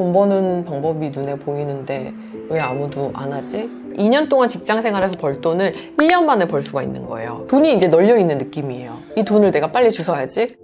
돈 버는 방법이 눈에 보이는데 왜 아무도 안 하지? 2년 동안 직장 생활에서 벌 돈을 1년 만에 벌 수가 있는 거예요. 돈이 이제 널려있는 느낌이에요. 이 돈을 내가 빨리 주워야지.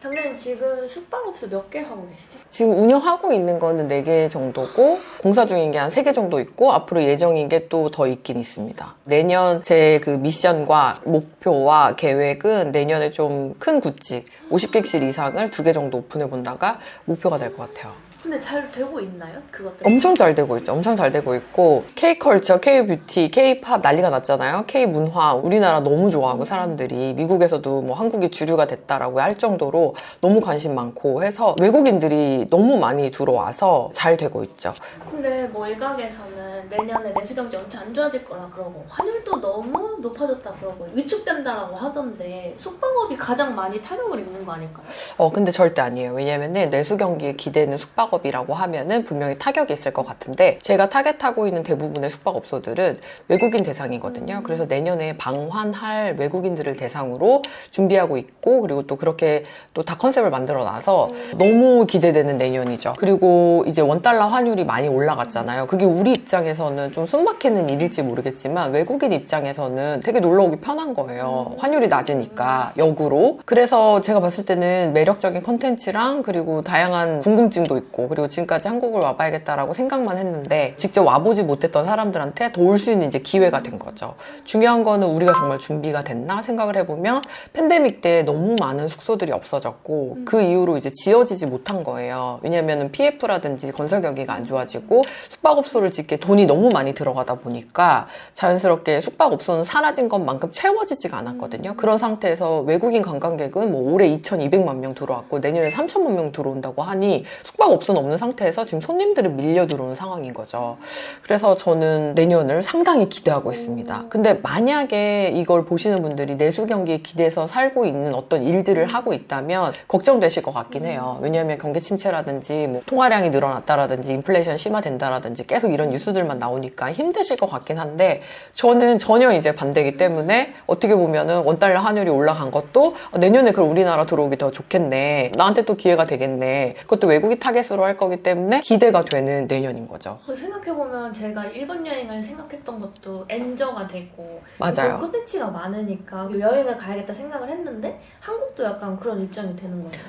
당장님 지금 숙박업소 몇 개 하고 계시죠? 지금 운영하고 있는 거는 4개 정도고 공사 중인 게 한 3개 정도 있고 앞으로 예정인 게 또 더 있긴 있습니다. 내년 제 그 미션과 목표와 계획은 내년에 좀 큰 구직 50객실 이상을 2개 정도 오픈해 본다가 목표가 될 것 같아요. 근데 잘 되고 있나요? 그것들? 엄청 잘 되고 있죠. 엄청 잘 되고 있고 K컬처, K뷰티, K팝 난리가 났잖아요. K문화 우리나라 너무 좋아하고 사람들이 미국에서도 뭐 한국이 주류가 됐다라고 할 정도로 너무 관심 많고 해서 외국인들이 너무 많이 들어와서 잘 되고 있죠. 근데 뭐 일각에서는 내년에 내수경제 엄청 안 좋아질 거라 그러고 환율도 너무 높아졌다 그러고 위축된다라고 하던데 숙박업이 가장 많이 타격을 입는 거 아닐까요? 근데 절대 아니에요. 왜냐면은 내수 경기에 기대는 숙박업이라고 하면은 분명히 타격이 있을 것 같은데 제가 타겟하고 있는 대부분의 숙박업소들은 외국인 대상이거든요. 그래서 내년에 방환할 외국인들을 대상으로 준비하고 있고 그리고 또 그렇게 또 다 컨셉을 만들어 놔서 너무 기대되는 내년이죠. 그리고 이제 원달러 환율이 많이 올라갔잖아요. 그게 우리 입장에서는 좀 숨막히는 일일지 모르겠지만 외국인 입장에서는 되게 놀러 오기 편한 거예요. 환율이 낮으니까 역으로. 그래서 제가 봤을 때는 매력적인 컨텐츠랑 그리고 다양한 궁금증도 있고 그리고 지금까지 한국을 와봐야겠다라고 생각만 했는데 직접 와보지 못했던 사람들한테 더 올 수 있는 이제 기회가 된 거죠. 중요한 거는 우리가 정말 준비가 됐나 생각을 해보면 팬데믹 때 너무 많은 숙소들이 없어졌고 그 이후로 이제 지어지지 못한 거예요. 왜냐면은 PF라든지 건설 경기가 안 좋아지고 숙박업소를 짓기에 돈이 너무 많이 들어가다 보니까 자연스럽게 숙박업소는 사라진 것만큼 채워지지가 않았거든요. 그런 상태에서 외국인 관광객은 뭐 올해 2,200만 명 들어왔고 내년에 3,000만 명 들어온다고 하니 숙박업소는 없는 상태에서 지금 손님들이 밀려 들어오는 상황인 거죠. 그래서 저는 내년을 상당히 기대하고 있습니다. 근데 만약에 이걸 보시는 분들이 내수 경기에 기대서 살고 있는 어떤 일들을 하고 있다면 걱정되실 것 같긴 해요. 왜냐하면 경기 침체라든지 뭐 통화량이 늘어났다라든지 인플레이션 심화된다라든지 계속 이런 뉴스들만 나오니까 힘드실 것 같긴 한데 저는 전혀 이제 반대이기 때문에 어떻게 보면은 원달러 환율이 올라간 것도 내년에 그럼 우리나라 들어오기 더 좋겠네. 나한테 또 기회가 되겠네. 그것도 외국인 타겟으로 할 거기 때문에 기대가 되는 내년인 거죠. 생각해보면 제가 일본 여행을 생각했던 것도 엔저가 되고 맞아요. 콘텐츠가 많으니까 여행을 가야겠다 생각을 했는데 한국도 약간 그런 입장이 되는 거예요.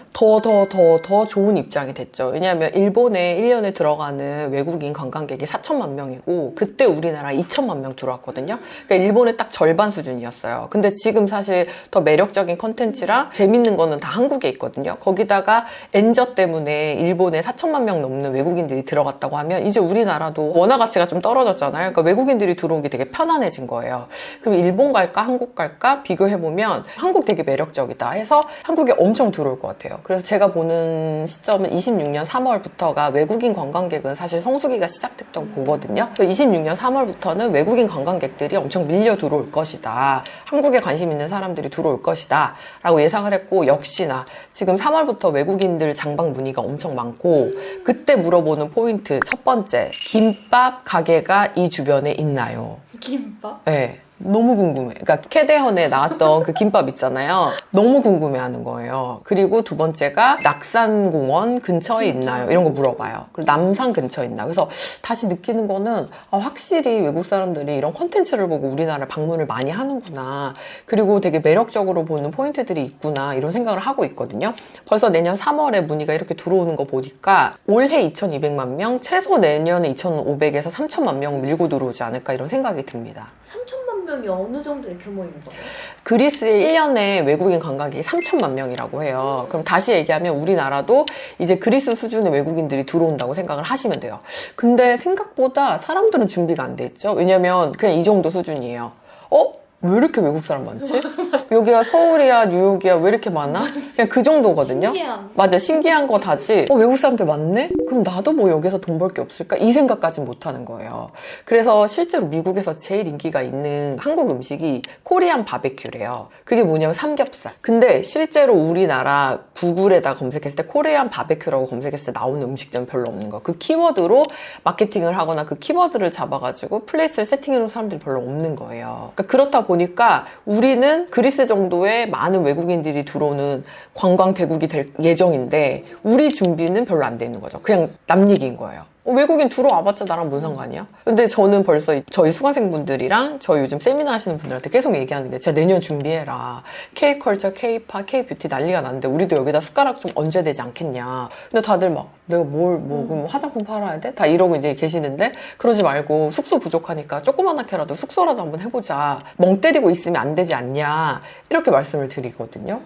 더 좋은 입장이 됐죠. 왜냐하면 일본에 1년에 들어가는 외국인 관광객이 4천만 명이고 그때 우리나라 2천만 명 들어왔거든요. 그러니까 일본의 딱 절반 수준이었어요. 근데 지금 사실 더 매력적인 콘텐츠랑 재밌는 거는 다 한국에 있거든요. 거기다가 엔저 때문에 일본에 4천만 명 넘는 외국인들이 들어갔다고 하면 이제 우리나라도 원화 가치가 좀 떨어졌잖아요. 그러니까 외국인들이 들어오기 되게 편안해진 거예요. 그럼 일본 갈까 한국 갈까 비교해보면 한국 되게 매력적이다 해서 한국에 엄청 들어올 것 같아요. 그래서 제가 보는 시점은 26년 3월부터가 외국인 관광객은 사실 성수기가 시작됐다고 보거든요. 그래서 26년 3월부터는 외국인 관광객들이 엄청 밀려 들어올 것이다. 한국에 관심 있는 사람들이 들어올 것이다 라고 예상을 했고 역시나 지금 3월부터 외국인들 장방 문의가 엄청 많고 그때 물어보는 포인트 첫 번째 김밥 가게가 이 주변에 있나요? 김밥? 네. 너무 궁금해. 그러니까 캐대헌에 나왔던 그 김밥 있잖아요. 너무 궁금해하는 거예요. 그리고 두 번째가 낙산공원 근처에 있나요? 이런 거 물어봐요. 그리고 남산 근처에 있나? 그래서 다시 느끼는 거는 확실히 외국 사람들이 이런 콘텐츠를 보고 우리나라 방문을 많이 하는구나. 그리고 되게 매력적으로 보는 포인트들이 있구나. 이런 생각을 하고 있거든요. 벌써 내년 3월에 문의가 이렇게 들어오는 거 보니까 올해 2,200만 명, 최소 내년에 2,500에서 3,000만 명 밀고 들어오지 않을까 이런 생각이 듭니다. 3천만 명이 어느 정도의 규모인 거예요? 그리스의 1년에 외국인 관광객이 3천만 명이라고 해요. 그럼 다시 얘기하면 우리나라도 이제 그리스 수준의 외국인들이 들어온다고 생각을 하시면 돼요. 근데 생각보다 사람들은 준비가 안 돼 있죠. 왜냐면 그냥 이 정도 수준이에요. 왜 이렇게 외국 사람 많지? 여기가 서울이야, 뉴욕이야, 왜 이렇게 많아? 그냥 그 정도거든요. 맞아, 신기한 거 다지. 외국 사람들 많네? 그럼 나도 뭐 여기서 돈 벌 게 없을까? 이 생각까지 못 하는 거예요. 그래서 실제로 미국에서 제일 인기가 있는 한국 음식이 코리안 바베큐래요. 그게 뭐냐면 삼겹살. 근데 실제로 우리나라 구글에다 검색했을 때 코리안 바베큐라고 검색했을 때 나오는 음식점은 별로 없는 거. 그 키워드로 마케팅을 하거나 그 키워드를 잡아가지고 플레이스를 세팅해놓은 사람들이 별로 없는 거예요. 그러니까 그렇다 보니까 우리는 그리스 정도의 많은 외국인들이 들어오는 관광 대국이 될 예정인데 우리 준비는 별로 안 돼 있는 거죠. 그냥 남 얘기인 거예요. 외국인 들어와봤자 나랑 뭔 상관이야? 근데 저는 벌써 저희 수강생분들이랑 저희 요즘 세미나 하시는 분들한테 계속 얘기하는 게 진짜 내년 준비해라. K-컬처, K-팝, K-뷰티 난리가 났는데 우리도 여기다 숟가락 좀 얹어야 되지 않겠냐. 근데 다들 막 내가 그럼 화장품 팔아야 돼? 다 이러고 이제 계시는데 그러지 말고 숙소 부족하니까 조그만하게라도 숙소라도 한번 해보자. 멍 때리고 있으면 안 되지 않냐. 이렇게 말씀을 드리거든요.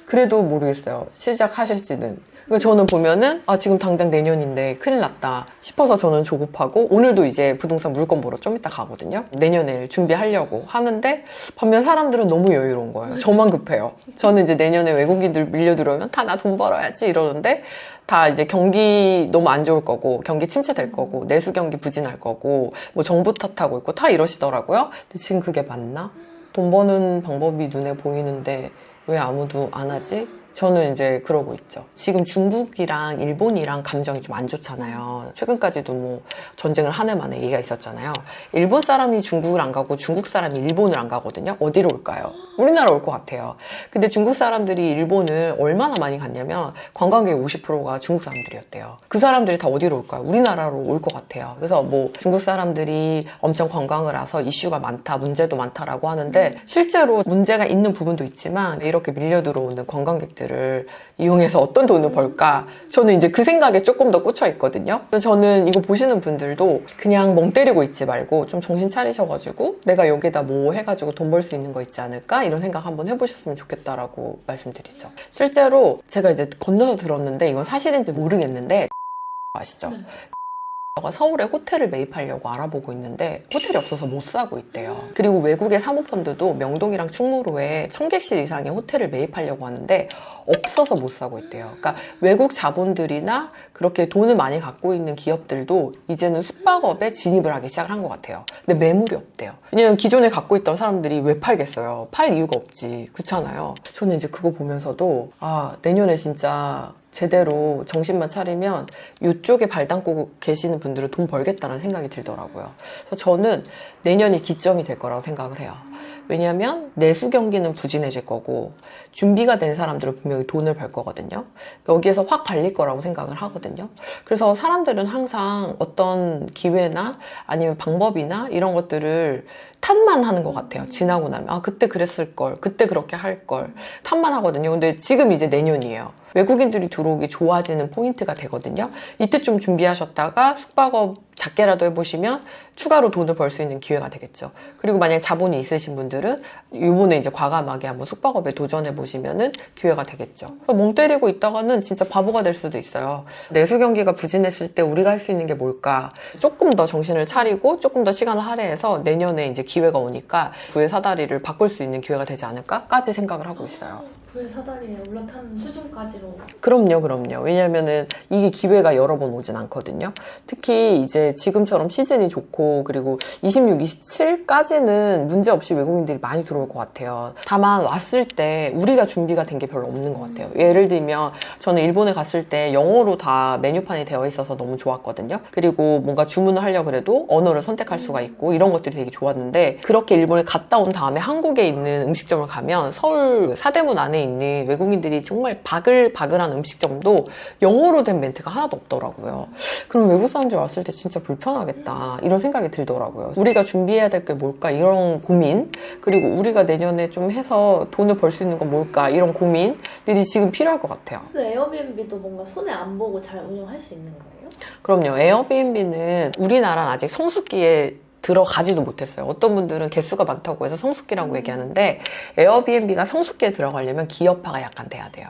그래도 모르겠어요. 시작하실지는. 저는 보면은 지금 당장 내년인데 큰일 났다 싶어서 저는 조급하고 오늘도 이제 부동산 물건 보러 좀 이따 가거든요. 내년에 준비하려고 하는데 반면 사람들은 너무 여유로운 거예요. 저만 급해요. 저는 이제 내년에 외국인들 밀려 들어오면 다 나 돈 벌어야지 이러는데 다 이제 경기 너무 안 좋을 거고 경기 침체될 거고 내수 경기 부진할 거고 뭐 정부 탓하고 있고 다 이러시더라고요. 근데 지금 그게 맞나? 돈 버는 방법이 눈에 보이는데 왜 아무도 안 하지? 저는 이제 그러고 있죠. 지금 중국이랑 일본이랑 감정이 좀 안 좋잖아요. 최근까지도 뭐 전쟁을 한 해 만에 얘기가 있었잖아요. 일본 사람이 중국을 안 가고 중국 사람이 일본을 안 가거든요. 어디로 올까요? 우리나라 올 것 같아요. 근데 중국 사람들이 일본을 얼마나 많이 갔냐면 관광객의 50%가 중국 사람들이었대요. 그 사람들이 다 어디로 올까요? 우리나라로 올 것 같아요. 그래서 뭐 중국 사람들이 엄청 관광을 와서 이슈가 많다, 문제도 많다라고 하는데 실제로 문제가 있는 부분도 있지만 이렇게 밀려 들어오는 관광객들을 이용해서 어떤 돈을 벌까? 저는 이제 그 생각에 조금 더 꽂혀 있거든요. 그래서 저는 이거 보시는 분들도 그냥 멍 때리고 있지 말고 좀 정신 차리셔가지고 내가 여기다 뭐 해가지고 돈 벌 수 있는 거 있지 않을까? 이런 생각 한번 해보셨으면 좋겠다라고 말씀드리죠. 실제로 제가 이제 건너서 들었는데 이건 사실인지 모르겠는데 아시죠? 네. 서울에 호텔을 매입하려고 알아보고 있는데 호텔이 없어서 못 사고 있대요. 그리고 외국의 사모펀드도 명동이랑 충무로에 1000개실 이상의 호텔을 매입하려고 하는데 없어서 못 사고 있대요. 그러니까 외국 자본들이나 그렇게 돈을 많이 갖고 있는 기업들도 이제는 숙박업에 진입을 하기 시작을 한 것 같아요. 근데 매물이 없대요. 왜냐면 기존에 갖고 있던 사람들이 왜 팔겠어요? 팔 이유가 없지. 그렇잖아요. 저는 이제 그거 보면서도 내년에 진짜 제대로 정신만 차리면 이쪽에 발 담고 계시는 분들은 돈 벌겠다는 생각이 들더라고요. 그래서 저는 내년이 기점이 될 거라고 생각을 해요. 왜냐하면 내수 경기는 부진해질 거고 준비가 된 사람들은 분명히 돈을 벌 거거든요. 여기에서 확 발릴 거라고 생각을 하거든요. 그래서 사람들은 항상 어떤 기회나 아니면 방법이나 이런 것들을 탓만 하는 것 같아요. 지나고 나면 그때 그랬을 걸, 그때 그렇게 할 걸 탓만 하거든요. 근데 지금 이제 내년이에요. 외국인들이 들어오기 좋아지는 포인트가 되거든요. 이때 좀 준비하셨다가 숙박업 작게라도 해보시면 추가로 돈을 벌 수 있는 기회가 되겠죠. 그리고 만약에 자본이 있으신 분들은 이번에 이제 과감하게 한번 숙박업에 도전해보시면은 기회가 되겠죠. 멍 때리고 있다가는 진짜 바보가 될 수도 있어요. 내수 경기가 부진했을 때 우리가 할 수 있는 게 뭘까? 조금 더 정신을 차리고 조금 더 시간을 할애해서 내년에 이제 기회가 오니까 부의 사다리를 바꿀 수 있는 기회가 되지 않을까까지 생각을 하고 있어요. 부의 사다리에 올라타는 수준까지로. 그럼요. 왜냐면은 이게 기회가 여러 번 오진 않거든요. 특히 이제 지금처럼 시즌이 좋고 그리고 26, 27까지는 문제없이 외국인들이 많이 들어올 것 같아요. 다만 왔을 때 우리가 준비가 된 게 별로 없는 것 같아요. 예를 들면 저는 일본에 갔을 때 영어로 다 메뉴판이 되어 있어서 너무 좋았거든요. 그리고 뭔가 주문을 하려고 해도 언어를 선택할 수가 있고 이런 것들이 되게 좋았는데 그렇게 일본에 갔다 온 다음에 한국에 있는 음식점을 가면 서울 사대문 안에 있는 외국인들이 정말 바글바글한 음식점도 영어로 된 멘트가 하나도 없더라고요. 그럼 외국 사람들 왔을 때 진짜 불편하겠다 이런 생각이 들더라고요. 우리가 준비해야 될 게 뭘까 이런 고민, 그리고 우리가 내년에 좀 해서 돈을 벌 수 있는 건 뭘까 이런 고민들이 지금 필요할 것 같아요. 근데 에어비앤비도 뭔가 손해 안 보고 잘 운영할 수 있는 거예요? 그럼요. 에어비앤비는 우리나라는 아직 성수기에 들어가지도 못했어요. 어떤 분들은 개수가 많다고 해서 성숙기라고 얘기하는데 에어비앤비가 성숙기에 들어가려면 기업화가 약간 돼야 돼요.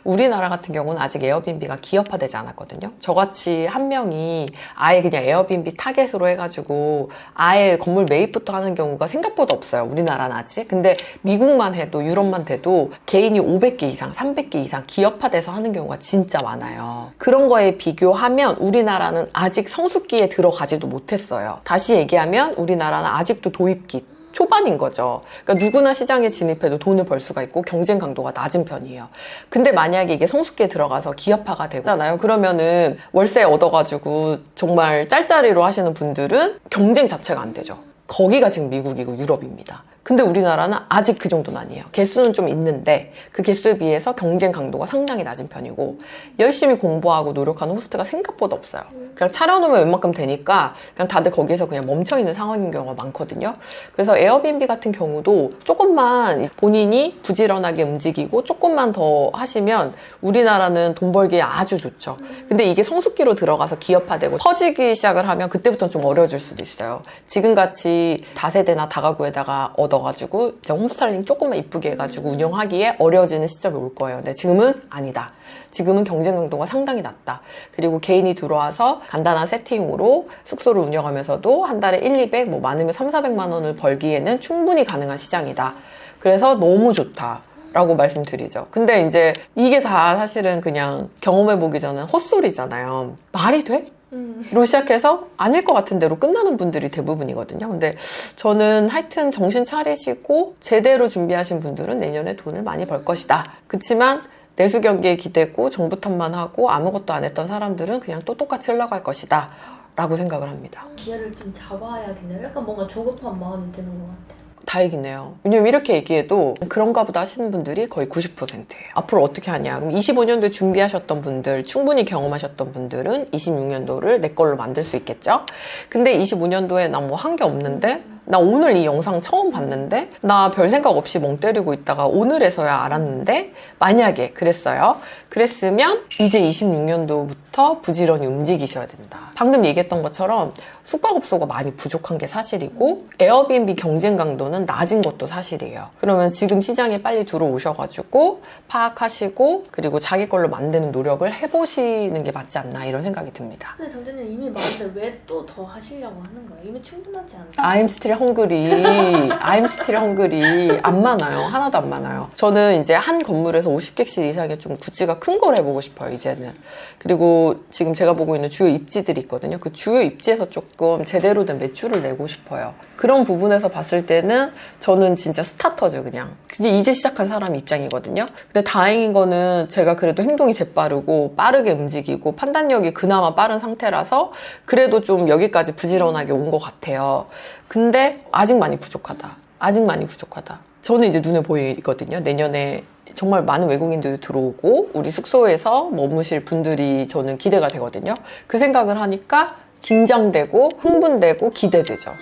우리나라 같은 경우는 아직 에어비앤비가 기업화되지 않았거든요. 저같이 한 명이 아예 그냥 에어비앤비 타겟으로 해가지고 아예 건물 매입부터 하는 경우가 생각보다 없어요. 우리나라는 아직. 근데 미국만 해도 유럽만 돼도 개인이 500개 이상, 300개 이상 기업화돼서 하는 경우가 진짜 많아요. 그런 거에 비교하면 우리나라는 아직 성숙기에 들어가지도 못했어요. 다시 얘기하면 우리나라는 아직도 도입기 초반인 거죠. 그러니까 누구나 시장에 진입해도 돈을 벌 수가 있고 경쟁 강도가 낮은 편이에요. 근데 만약에 이게 성숙기에 들어가서 기업화가 되잖아요. 그러면은 월세 얻어가지고 정말 짤짤이로 하시는 분들은 경쟁 자체가 안 되죠. 거기가 지금 미국이고 유럽입니다. 근데 우리나라는 아직 그 정도는 아니에요. 개수는 좀 있는데 그 개수에 비해서 경쟁 강도가 상당히 낮은 편이고 열심히 공부하고 노력하는 호스트가 생각보다 없어요. 그냥 차려놓으면 웬만큼 되니까 그냥 다들 거기에서 그냥 멈춰있는 상황인 경우가 많거든요. 그래서 에어비앤비 같은 경우도 조금만 본인이 부지런하게 움직이고 조금만 더 하시면 우리나라는 돈 벌기에 아주 좋죠. 근데 이게 성숙기로 들어가서 기업화되고 커지기 시작을 하면 그때부터는 좀 어려워질 수도 있어요. 지금같이 다세대나 다가구에다가 얻어가지고 이제 홈스타일링 조금만 이쁘게 해가지고 운영하기에 어려워지는 시점이 올 거예요. 근데 지금은 아니다. 지금은 경쟁 강도가 상당히 낮다. 그리고 개인이 들어와서 간단한 세팅으로 숙소를 운영하면서도 한 달에 1, 200, 뭐 많으면 3, 400만 원을 벌기에는 충분히 가능한 시장이다. 그래서 너무 좋다. 라고 말씀드리죠. 근데 이제 이게 다 사실은 그냥 경험해보기 전에 헛소리잖아요. 말이 돼? 로 시작해서 아닐 것 같은 대로 끝나는 분들이 대부분이거든요. 근데 저는 하여튼 정신 차리시고 제대로 준비하신 분들은 내년에 돈을 많이 벌 것이다. 그치만 내수 경기에 기대고 정부 탓만 하고 아무것도 안 했던 사람들은 그냥 또 똑같이 흘러갈 것이다. 라고 생각을 합니다. 기회를 좀 잡아야겠네요. 약간 뭔가 조급한 마음이 드는 것 같아요. 다행이네요. 왜냐면 이렇게 얘기해도 그런가 보다 하시는 분들이 거의 90%예요. 앞으로 어떻게 하냐. 그럼 25년도에 준비하셨던 분들, 충분히 경험하셨던 분들은 26년도를 내 걸로 만들 수 있겠죠? 근데 25년도에 나 뭐 한 게 없는데 나 오늘 이 영상 처음 봤는데 나 별 생각 없이 멍 때리고 있다가 오늘에서야 알았는데 만약에 그랬으면 이제 26년도부터 부지런히 움직이셔야 된다. 방금 얘기했던 것처럼 숙박업소가 많이 부족한 게 사실이고 에어비앤비 경쟁 강도는 낮은 것도 사실이에요. 그러면 지금 시장에 빨리 들어오셔가지고 파악하시고 그리고 자기 걸로 만드는 노력을 해보시는 게 맞지 않나 이런 생각이 듭니다. 근데 당신은 이미 많은데 왜 또 더 하시려고 하는 거예요? 이미 충분하지 않나요? I'm still hungry 안 많아요. 하나도 안 많아요. 저는 이제 한 건물에서 50객실 이상의 좀 굿즈가 큰 걸 해보고 싶어요, 이제는. 그리고 지금 제가 보고 있는 주요 입지들이 있거든요. 그 주요 입지에서 조금 제대로 된 매출을 내고 싶어요. 그런 부분에서 봤을 때는 저는 진짜 스타터죠, 그냥. 이제 시작한 사람 입장이거든요. 근데 다행인 거는 제가 그래도 행동이 재빠르고 빠르게 움직이고 판단력이 그나마 빠른 상태라서 그래도 좀 여기까지 부지런하게 온 것 같아요. 근데 아직 많이 부족하다. 저는 이제 눈에 보이거든요. 내년에 정말 많은 외국인들이 들어오고 우리 숙소에서 머무실 분들이 저는 기대가 되거든요. 그 생각을 하니까 긴장되고 흥분되고 기대되죠.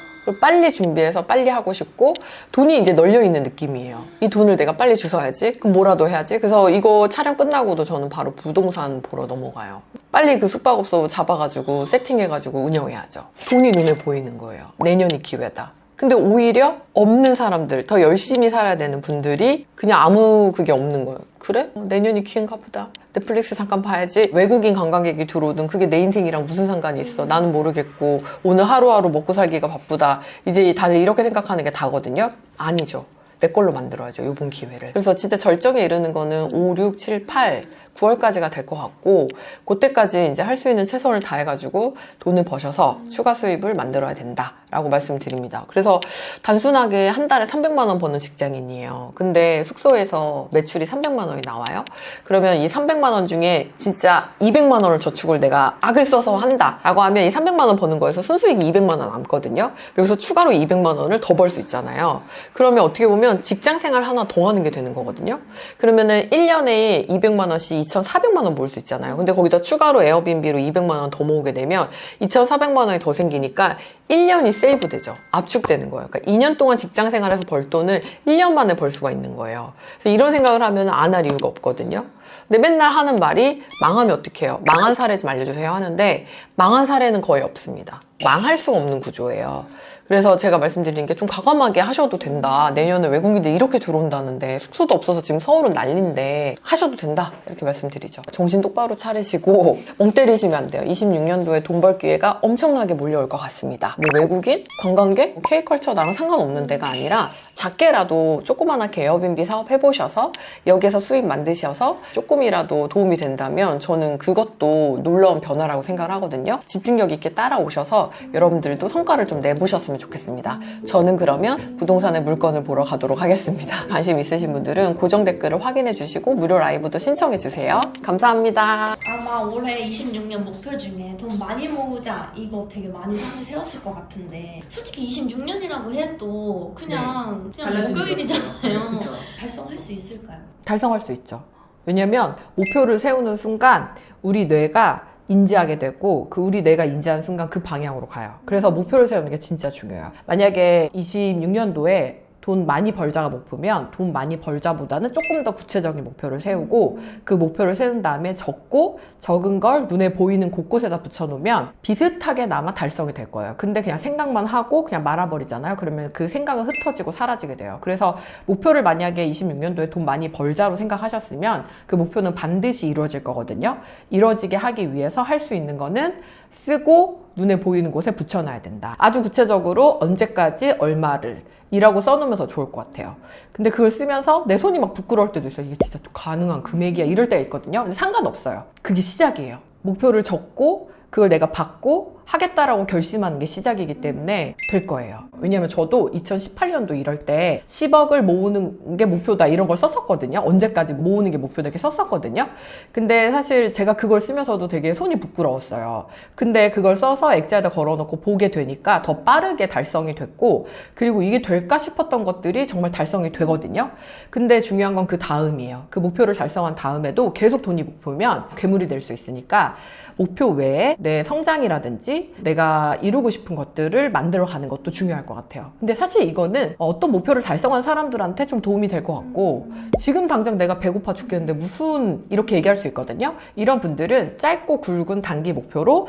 빨리 준비해서 빨리 하고 싶고 돈이 이제 널려있는 느낌이에요. 이 돈을 내가 빨리 주워야지. 그럼 뭐라도 해야지. 그래서 이거 촬영 끝나고도 저는 바로 부동산 보러 넘어가요. 빨리 그 숙박업소 잡아가지고 세팅해가지고 운영해야죠. 돈이 눈에 보이는 거예요. 내년이 기회다. 근데 오히려 없는 사람들, 더 열심히 살아야 되는 분들이 그냥 아무 그게 없는 거예요. 그래? 내년이 기회인가 보다. 넷플릭스 잠깐 봐야지. 외국인 관광객이 들어오든 그게 내 인생이랑 무슨 상관이 있어. 나는 모르겠고 오늘 하루하루 먹고 살기가 바쁘다. 이제 다들 이렇게 생각하는 게 다거든요. 아니죠. 내 걸로 만들어야죠. 이번 기회를. 그래서 진짜 절정에 이르는 거는 5, 6, 7, 8, 9월까지가 될 것 같고 그때까지 이제 할 수 있는 최선을 다해가지고 돈을 버셔서 추가 수입을 만들어야 된다라고 말씀드립니다. 그래서 단순하게 한 달에 300만 원 버는 직장인이에요. 근데 숙소에서 매출이 300만 원이 나와요. 그러면 이 300만 원 중에 진짜 200만 원을 저축을 내가 악을 써서 한다라고 하면 이 300만 원 버는 거에서 순수익이 200만 원 남거든요. 여기서 추가로 200만 원을 더 벌 수 있잖아요. 그러면 어떻게 보면 직장 생활 하나 더 하는 게 되는 거거든요. 그러면은 1년에 200만 원씩 2,400만 원 모을 수 있잖아요. 근데 거기다 추가로 에어비앤비로 200만 원 더 모으게 되면 2,400만 원이 더 생기니까 1년이 세이브 되죠. 압축되는 거예요. 그러니까 2년 동안 직장 생활에서 벌 돈을 1년 만에 벌 수가 있는 거예요. 그래서 이런 생각을 하면 안 할 이유가 없거든요. 근데 맨날 하는 말이 망하면 어떻게 해요? 망한 사례 좀 알려주세요 하는데 망한 사례는 거의 없습니다. 망할 수가 없는 구조예요. 그래서 제가 말씀드리는 게 좀 과감하게 하셔도 된다. 내년에 외국인들 이렇게 들어온다는데 숙소도 없어서 지금 서울은 난린데 하셔도 된다. 이렇게 말씀드리죠. 정신 똑바로 차리시고 멍 때리시면 안 돼요. 26년도에 돈 벌 기회가 엄청나게 몰려올 것 같습니다. 뭐 외국인? 관광객? K컬처 나랑 상관없는 데가 아니라 작게라도 조그만하게 에어비앤비 사업 해보셔서 여기에서 수입 만드셔서 조금이라도 도움이 된다면 저는 그것도 놀라운 변화라고 생각을 하거든요. 집중력 있게 따라오셔서 같아서 여러분들도 성과를 좀 내보셨으면 좋겠습니다. 저는 그러면 부동산의 물건을 보러 가도록 하겠습니다. 관심 있으신 분들은 고정 댓글을 확인해 주시고 무료 라이브도 신청해 주세요. 감사합니다. 아마 올해 26년 목표 중에 돈 많이 모으자 이거 되게 많이 사실 세웠을 것 같은데 솔직히 26년이라고 해도 그냥 목요일이잖아요. 달성할 수 있을까요? 달성할 수 있죠. 왜냐면 목표를 세우는 순간 우리 뇌가 인지하게 되고 그 우리 뇌가 인지하는 순간 그 방향으로 가요. 그래서 목표를 세우는 게 진짜 중요해요. 만약에 26년도에 돈 많이 벌자가 목표면 돈 많이 벌자보다는 조금 더 구체적인 목표를 세우고 그 목표를 세운 다음에 적은 걸 눈에 보이는 곳곳에다 붙여놓으면 비슷하게나마 달성이 될 거예요. 근데 그냥 생각만 하고 그냥 말아버리잖아요. 그러면 그 생각은 흩어지고 사라지게 돼요. 그래서 목표를 만약에 26년도에 돈 많이 벌자로 생각하셨으면 그 목표는 반드시 이루어질 거거든요. 이루어지게 하기 위해서 할 수 있는 거는 쓰고 눈에 보이는 곳에 붙여놔야 된다. 아주 구체적으로 언제까지 얼마를 이라고 써놓으면 더 좋을 것 같아요. 근데 그걸 쓰면서 내 손이 막 부끄러울 때도 있어요. 이게 진짜 가능한 금액이야 이럴 때가 있거든요. 근데 상관없어요. 그게 시작이에요. 목표를 적고 그걸 내가 받고 하겠다라고 결심하는 게 시작이기 때문에 될 거예요. 왜냐면 저도 2018년도 이럴 때 10억을 모으는 게 목표다 이런 걸 썼었거든요. 언제까지 모으는 게 목표다 이렇게 썼었거든요. 근데 사실 제가 그걸 쓰면서도 되게 손이 부끄러웠어요. 근데 그걸 써서 액자에다 걸어놓고 보게 되니까 더 빠르게 달성이 됐고 그리고 이게 될까 싶었던 것들이 정말 달성이 되거든요. 근데 중요한 건 그 다음이에요. 그 목표를 달성한 다음에도 계속 돈이 목표면 괴물이 될 수 있으니까 목표 외에 내 성장이라든지 내가 이루고 싶은 것들을 만들어가는 것도 중요할 것 같아요. 근데 사실 이거는 어떤 목표를 달성한 사람들한테 좀 도움이 될 것 같고 지금 당장 내가 배고파 죽겠는데 무슨 이렇게 얘기할 수 있거든요. 이런 분들은 짧고 굵은 단기 목표로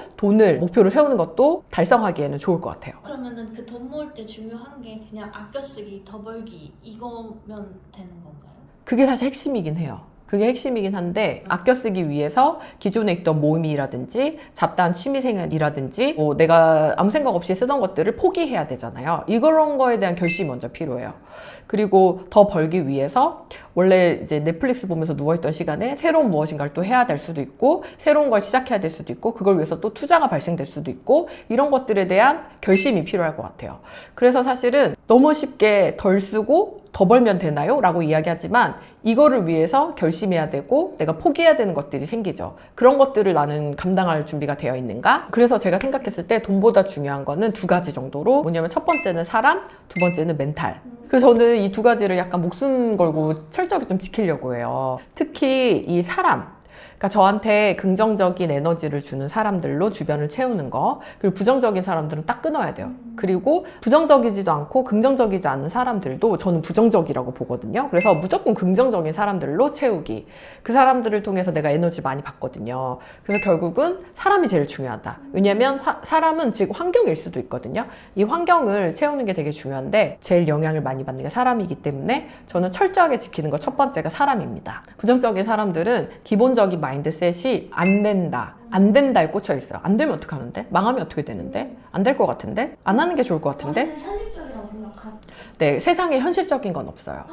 목표를 세우는 것도 달성하기에는 좋을 것 같아요. 그러면은 그 돈 모을 때 중요한 게 그냥 아껴 쓰기, 더 벌기 이거면 되는 건가요? 그게 사실 핵심이긴 해요. 그게 핵심이긴 한데 아껴 쓰기 위해서 기존에 있던 모임이라든지 잡다한 취미생활이라든지 내가 아무 생각 없이 쓰던 것들을 포기해야 되잖아요. 이런 거에 대한 결심이 먼저 필요해요. 그리고 더 벌기 위해서 원래 이제 넷플릭스 보면서 누워있던 시간에 새로운 무엇인가를 또 해야 될 수도 있고 새로운 걸 시작해야 될 수도 있고 그걸 위해서 또 투자가 발생될 수도 있고 이런 것들에 대한 결심이 필요할 것 같아요. 그래서 사실은 너무 쉽게 덜 쓰고 더 벌면 되나요? 라고 이야기하지만 이거를 위해서 결심해야 되고 내가 포기해야 되는 것들이 생기죠. 그런 것들을 나는 감당할 준비가 되어 있는가? 그래서 제가 생각했을 때 돈보다 중요한 거는 두 가지 정도로 뭐냐면 첫 번째는 사람, 두 번째는 멘탈. 그래서 저는 이 두 가지를 약간 목숨 걸고 철저하게 좀 지키려고 해요. 특히 이 사람. 그러니까 저한테 긍정적인 에너지를 주는 사람들로 주변을 채우는 거 그리고 부정적인 사람들은 딱 끊어야 돼요. 그리고 부정적이지도 않고 긍정적이지 않은 사람들도 저는 부정적이라고 보거든요. 그래서 무조건 긍정적인 사람들로 채우기 그 사람들을 통해서 내가 에너지를 많이 받거든요. 그래서 결국은 사람이 제일 중요하다. 왜냐면 사람은 지금 환경일 수도 있거든요. 이 환경을 채우는 게 되게 중요한데 제일 영향을 많이 받는 게 사람이기 때문에 저는 철저하게 지키는 거 첫 번째가 사람입니다. 부정적인 사람들은 기본적인 마인드셋이 안 된다에 꽂혀 있어요. 안 되면 어떻게 하는데? 망하면 어떻게 되는데? 안 될 것 같은데? 안 하는 게 좋을 것 같은데? 저는 현실적이라고 생각하고 네, 세상에 현실적인 건 없어요.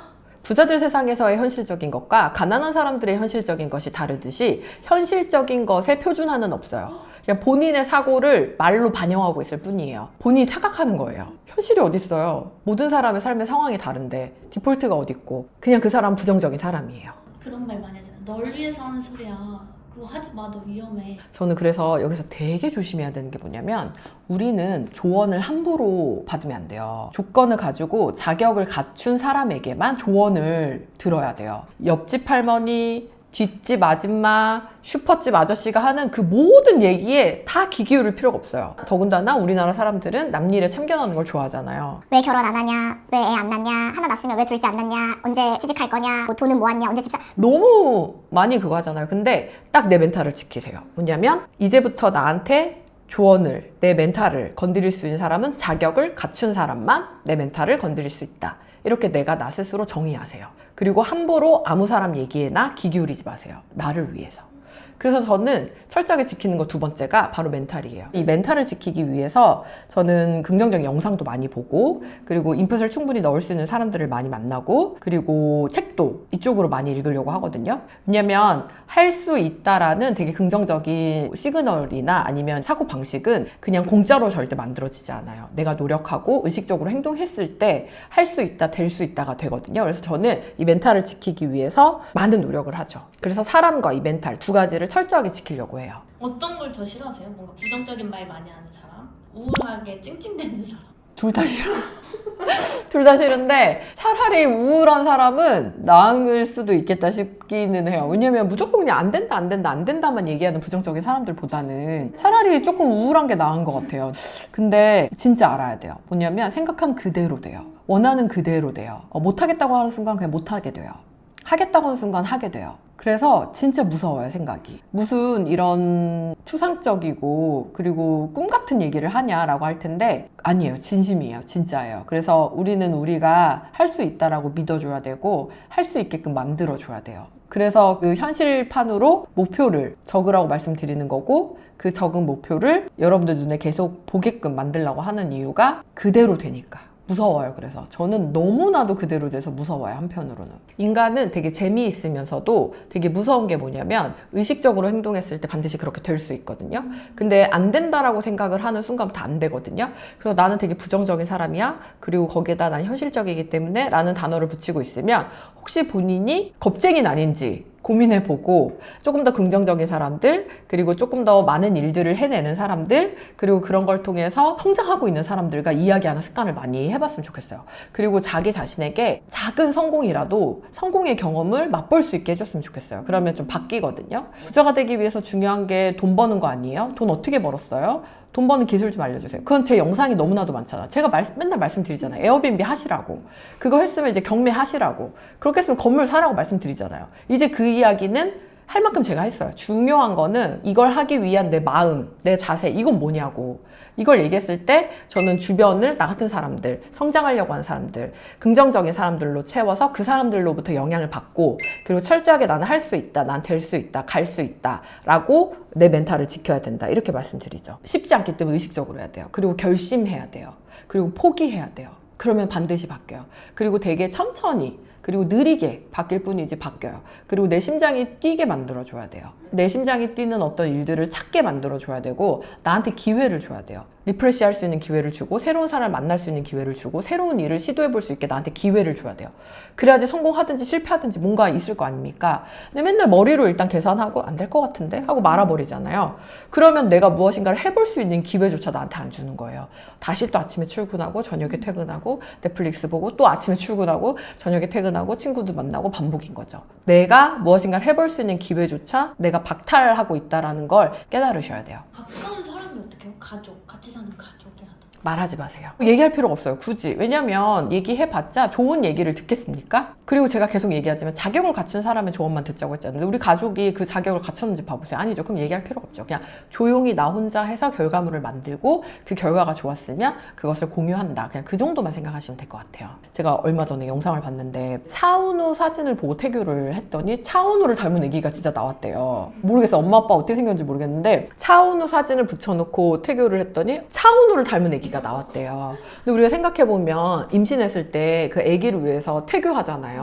부자들 세상에서의 현실적인 것과 가난한 사람들의 현실적인 것이 다르듯이 현실적인 것의 표준화는 없어요. 그냥 본인의 사고를 말로 반영하고 있을 뿐이에요. 본인이 착각하는 거예요. 현실이 어딨어요. 모든 사람의 삶의 상황이 다른데 디폴트가 어딨고 그냥 그 사람은 부정적인 사람이에요. 그런 말 많이 하잖아. 널 위해서 하는 소리야. 그거 하지 마. 너 위험해. 저는 그래서 여기서 되게 조심해야 되는 게 뭐냐면 우리는 조언을 함부로 받으면 안 돼요. 조건을 가지고 자격을 갖춘 사람에게만 조언을 들어야 돼요. 옆집 할머니, 뒷집 아줌마, 슈퍼집 아저씨가 하는 그 모든 얘기에 다 귀 기울일 필요가 없어요. 더군다나 우리나라 사람들은 남일에 참견하는 걸 좋아하잖아요. 왜 결혼 안 하냐? 왜 애 안 낳냐? 하나 낳았으면 왜 둘째 안 낳냐? 언제 취직할 거냐? 뭐 돈은 모았냐? 언제 집 사? 너무 많이 그거 하잖아요. 근데 딱 내 멘탈을 지키세요. 뭐냐면 이제부터 나한테 조언을, 내 멘탈을 건드릴 수 있는 사람은 자격을 갖춘 사람만 내 멘탈을 건드릴 수 있다. 이렇게 내가 나 스스로 정의하세요. 그리고 함부로 아무 사람 얘기에나 귀 기울이지 마세요. 나를 위해서. 그래서 저는 철저하게 지키는 거 두 번째가 바로 멘탈이에요. 이 멘탈을 지키기 위해서 저는 긍정적인 영상도 많이 보고, 그리고 인풋을 충분히 넣을 수 있는 사람들을 많이 만나고, 그리고 책도 이쪽으로 많이 읽으려고 하거든요. 왜냐면 할 수 있다라는 되게 긍정적인 시그널이나 아니면 사고 방식은 그냥 공짜로 절대 만들어지지 않아요. 내가 노력하고 의식적으로 행동했을 때 할 수 있다, 될 수 있다가 되거든요. 그래서 저는 이 멘탈을 지키기 위해서 많은 노력을 하죠. 그래서 사람과 이 멘탈 두 가지를 철저하게 지키려고 해요. 어떤 걸 더 싫어하세요? 뭔가 부정적인 말 많이 하는 사람? 우울하게 찡찡대는 사람? 둘 다 싫어. 둘 다 싫은데 차라리 우울한 사람은 나을 수도 있겠다 싶기는 해요. 왜냐면 무조건 그냥 안 된다, 안 된다, 안 된다만 얘기하는 부정적인 사람들보다는 차라리 조금 우울한 게 나은 것 같아요. 근데 진짜 알아야 돼요. 뭐냐면 생각한 그대로 돼요. 원하는 그대로 돼요. 못하겠다고 하는 순간 그냥 못하게 돼요. 하겠다고 하는 순간 하게 돼요. 그래서 진짜 무서워요, 생각이. 무슨 이런 추상적이고 그리고 꿈 같은 얘기를 하냐라고 할 텐데 아니에요. 진심이에요. 진짜예요. 그래서 우리는 우리가 할 수 있다라고 믿어줘야 되고 할 수 있게끔 만들어줘야 돼요. 그래서 그 현실판으로 목표를 적으라고 말씀드리는 거고, 그 적은 목표를 여러분들 눈에 계속 보게끔 만들려고 하는 이유가 그대로 되니까. 무서워요. 그래서 저는 너무나도 그대로 돼서 무서워요. 한편으로는 인간은 되게 재미있으면서도 되게 무서운 게 뭐냐면 의식적으로 행동했을 때 반드시 그렇게 될 수 있거든요. 근데 안 된다라고 생각을 하는 순간부터 안 되거든요. 그래서 나는 되게 부정적인 사람이야, 그리고 거기에다 난 현실적이기 때문에 라는 단어를 붙이고 있으면 혹시 본인이 겁쟁이는 아닌지 고민해보고 조금 더 긍정적인 사람들, 그리고 조금 더 많은 일들을 해내는 사람들, 그리고 그런 걸 통해서 성장하고 있는 사람들과 이야기하는 습관을 많이 해봤으면 좋겠어요. 그리고 자기 자신에게 작은 성공이라도 성공의 경험을 맛볼 수 있게 해줬으면 좋겠어요. 그러면 좀 바뀌거든요. 부자가 되기 위해서 중요한 게 돈 버는 거 아니에요? 돈 어떻게 벌었어요? 돈 버는 기술 좀 알려주세요. 그건 제 영상이 너무나도 많잖아. 제가 맨날 말씀드리잖아요. 에어비앤비 하시라고. 그거 했으면 이제 경매 하시라고. 그렇게 했으면 건물 사라고 말씀드리잖아요. 이제 그 이야기는 할 만큼 제가 했어요. 중요한 거는 이걸 하기 위한 내 마음, 내 자세, 이건 뭐냐고. 이걸 얘기했을 때 저는 주변을 나 같은 사람들, 성장하려고 하는 사람들, 긍정적인 사람들로 채워서 그 사람들로부터 영향을 받고, 그리고 철저하게 나는 할 수 있다, 난 될 수 있다, 갈 수 있다 라고 내 멘탈을 지켜야 된다, 이렇게 말씀드리죠. 쉽지 않기 때문에 의식적으로 해야 돼요. 그리고 결심해야 돼요. 그리고 포기해야 돼요. 그러면 반드시 바뀌어요. 그리고 되게 천천히, 그리고 느리게 바뀔 뿐이지 바뀌어요. 그리고 내 심장이 뛰게 만들어줘야 돼요. 내 심장이 뛰는 어떤 일들을 찾게 만들어줘야 되고, 나한테 기회를 줘야 돼요. 리프레시 할 수 있는 기회를 주고, 새로운 사람을 만날 수 있는 기회를 주고, 새로운 일을 시도해 볼 수 있게 나한테 기회를 줘야 돼요. 그래야지 성공하든지 실패하든지 뭔가 있을 거 아닙니까? 근데 맨날 머리로 일단 계산하고 안 될 것 같은데? 하고 말아버리잖아요. 그러면 내가 무엇인가를 해볼 수 있는 기회조차 나한테 안 주는 거예요. 다시 또 아침에 출근하고 저녁에 퇴근하고 넷플릭스 보고 또 아침에 출근하고 저녁에 퇴근하고 친구들 만나고 반복인 거죠. 내가 무엇인가를 해볼 수 있는 기회조차 내가 박탈하고 있다는 걸 깨달으셔야 돼요. 가까운 사람이 어떻게 해요? 가족, 같이 사는 가족이라도. 말하지 마세요. 얘기할 필요가 없어요. 굳이. 왜냐면 얘기해봤자 좋은 얘기를 듣겠습니까? 그리고 제가 계속 얘기하지만 자격을 갖춘 사람의 조언만 듣자고 했잖아요. 우리 가족이 그 자격을 갖췄는지 봐보세요. 아니죠. 그럼 얘기할 필요가 없죠. 그냥 조용히 나 혼자 해서 결과물을 만들고 그 결과가 좋았으면 그것을 공유한다. 그냥 그 정도만 생각하시면 될 것 같아요. 제가 얼마 전에 영상을 봤는데 차은우 사진을 보고 태교를 했더니 차은우를 닮은 애기가 진짜 나왔대요. 모르겠어요. 엄마 아빠 어떻게 생겼는지 모르겠는데 차은우 사진을 붙여놓고 태교를 했더니 차은우를 닮은 애기가 나왔대요. 근데 우리가 생각해보면 임신했을 때 그 아기를 위해서 태교하잖아요.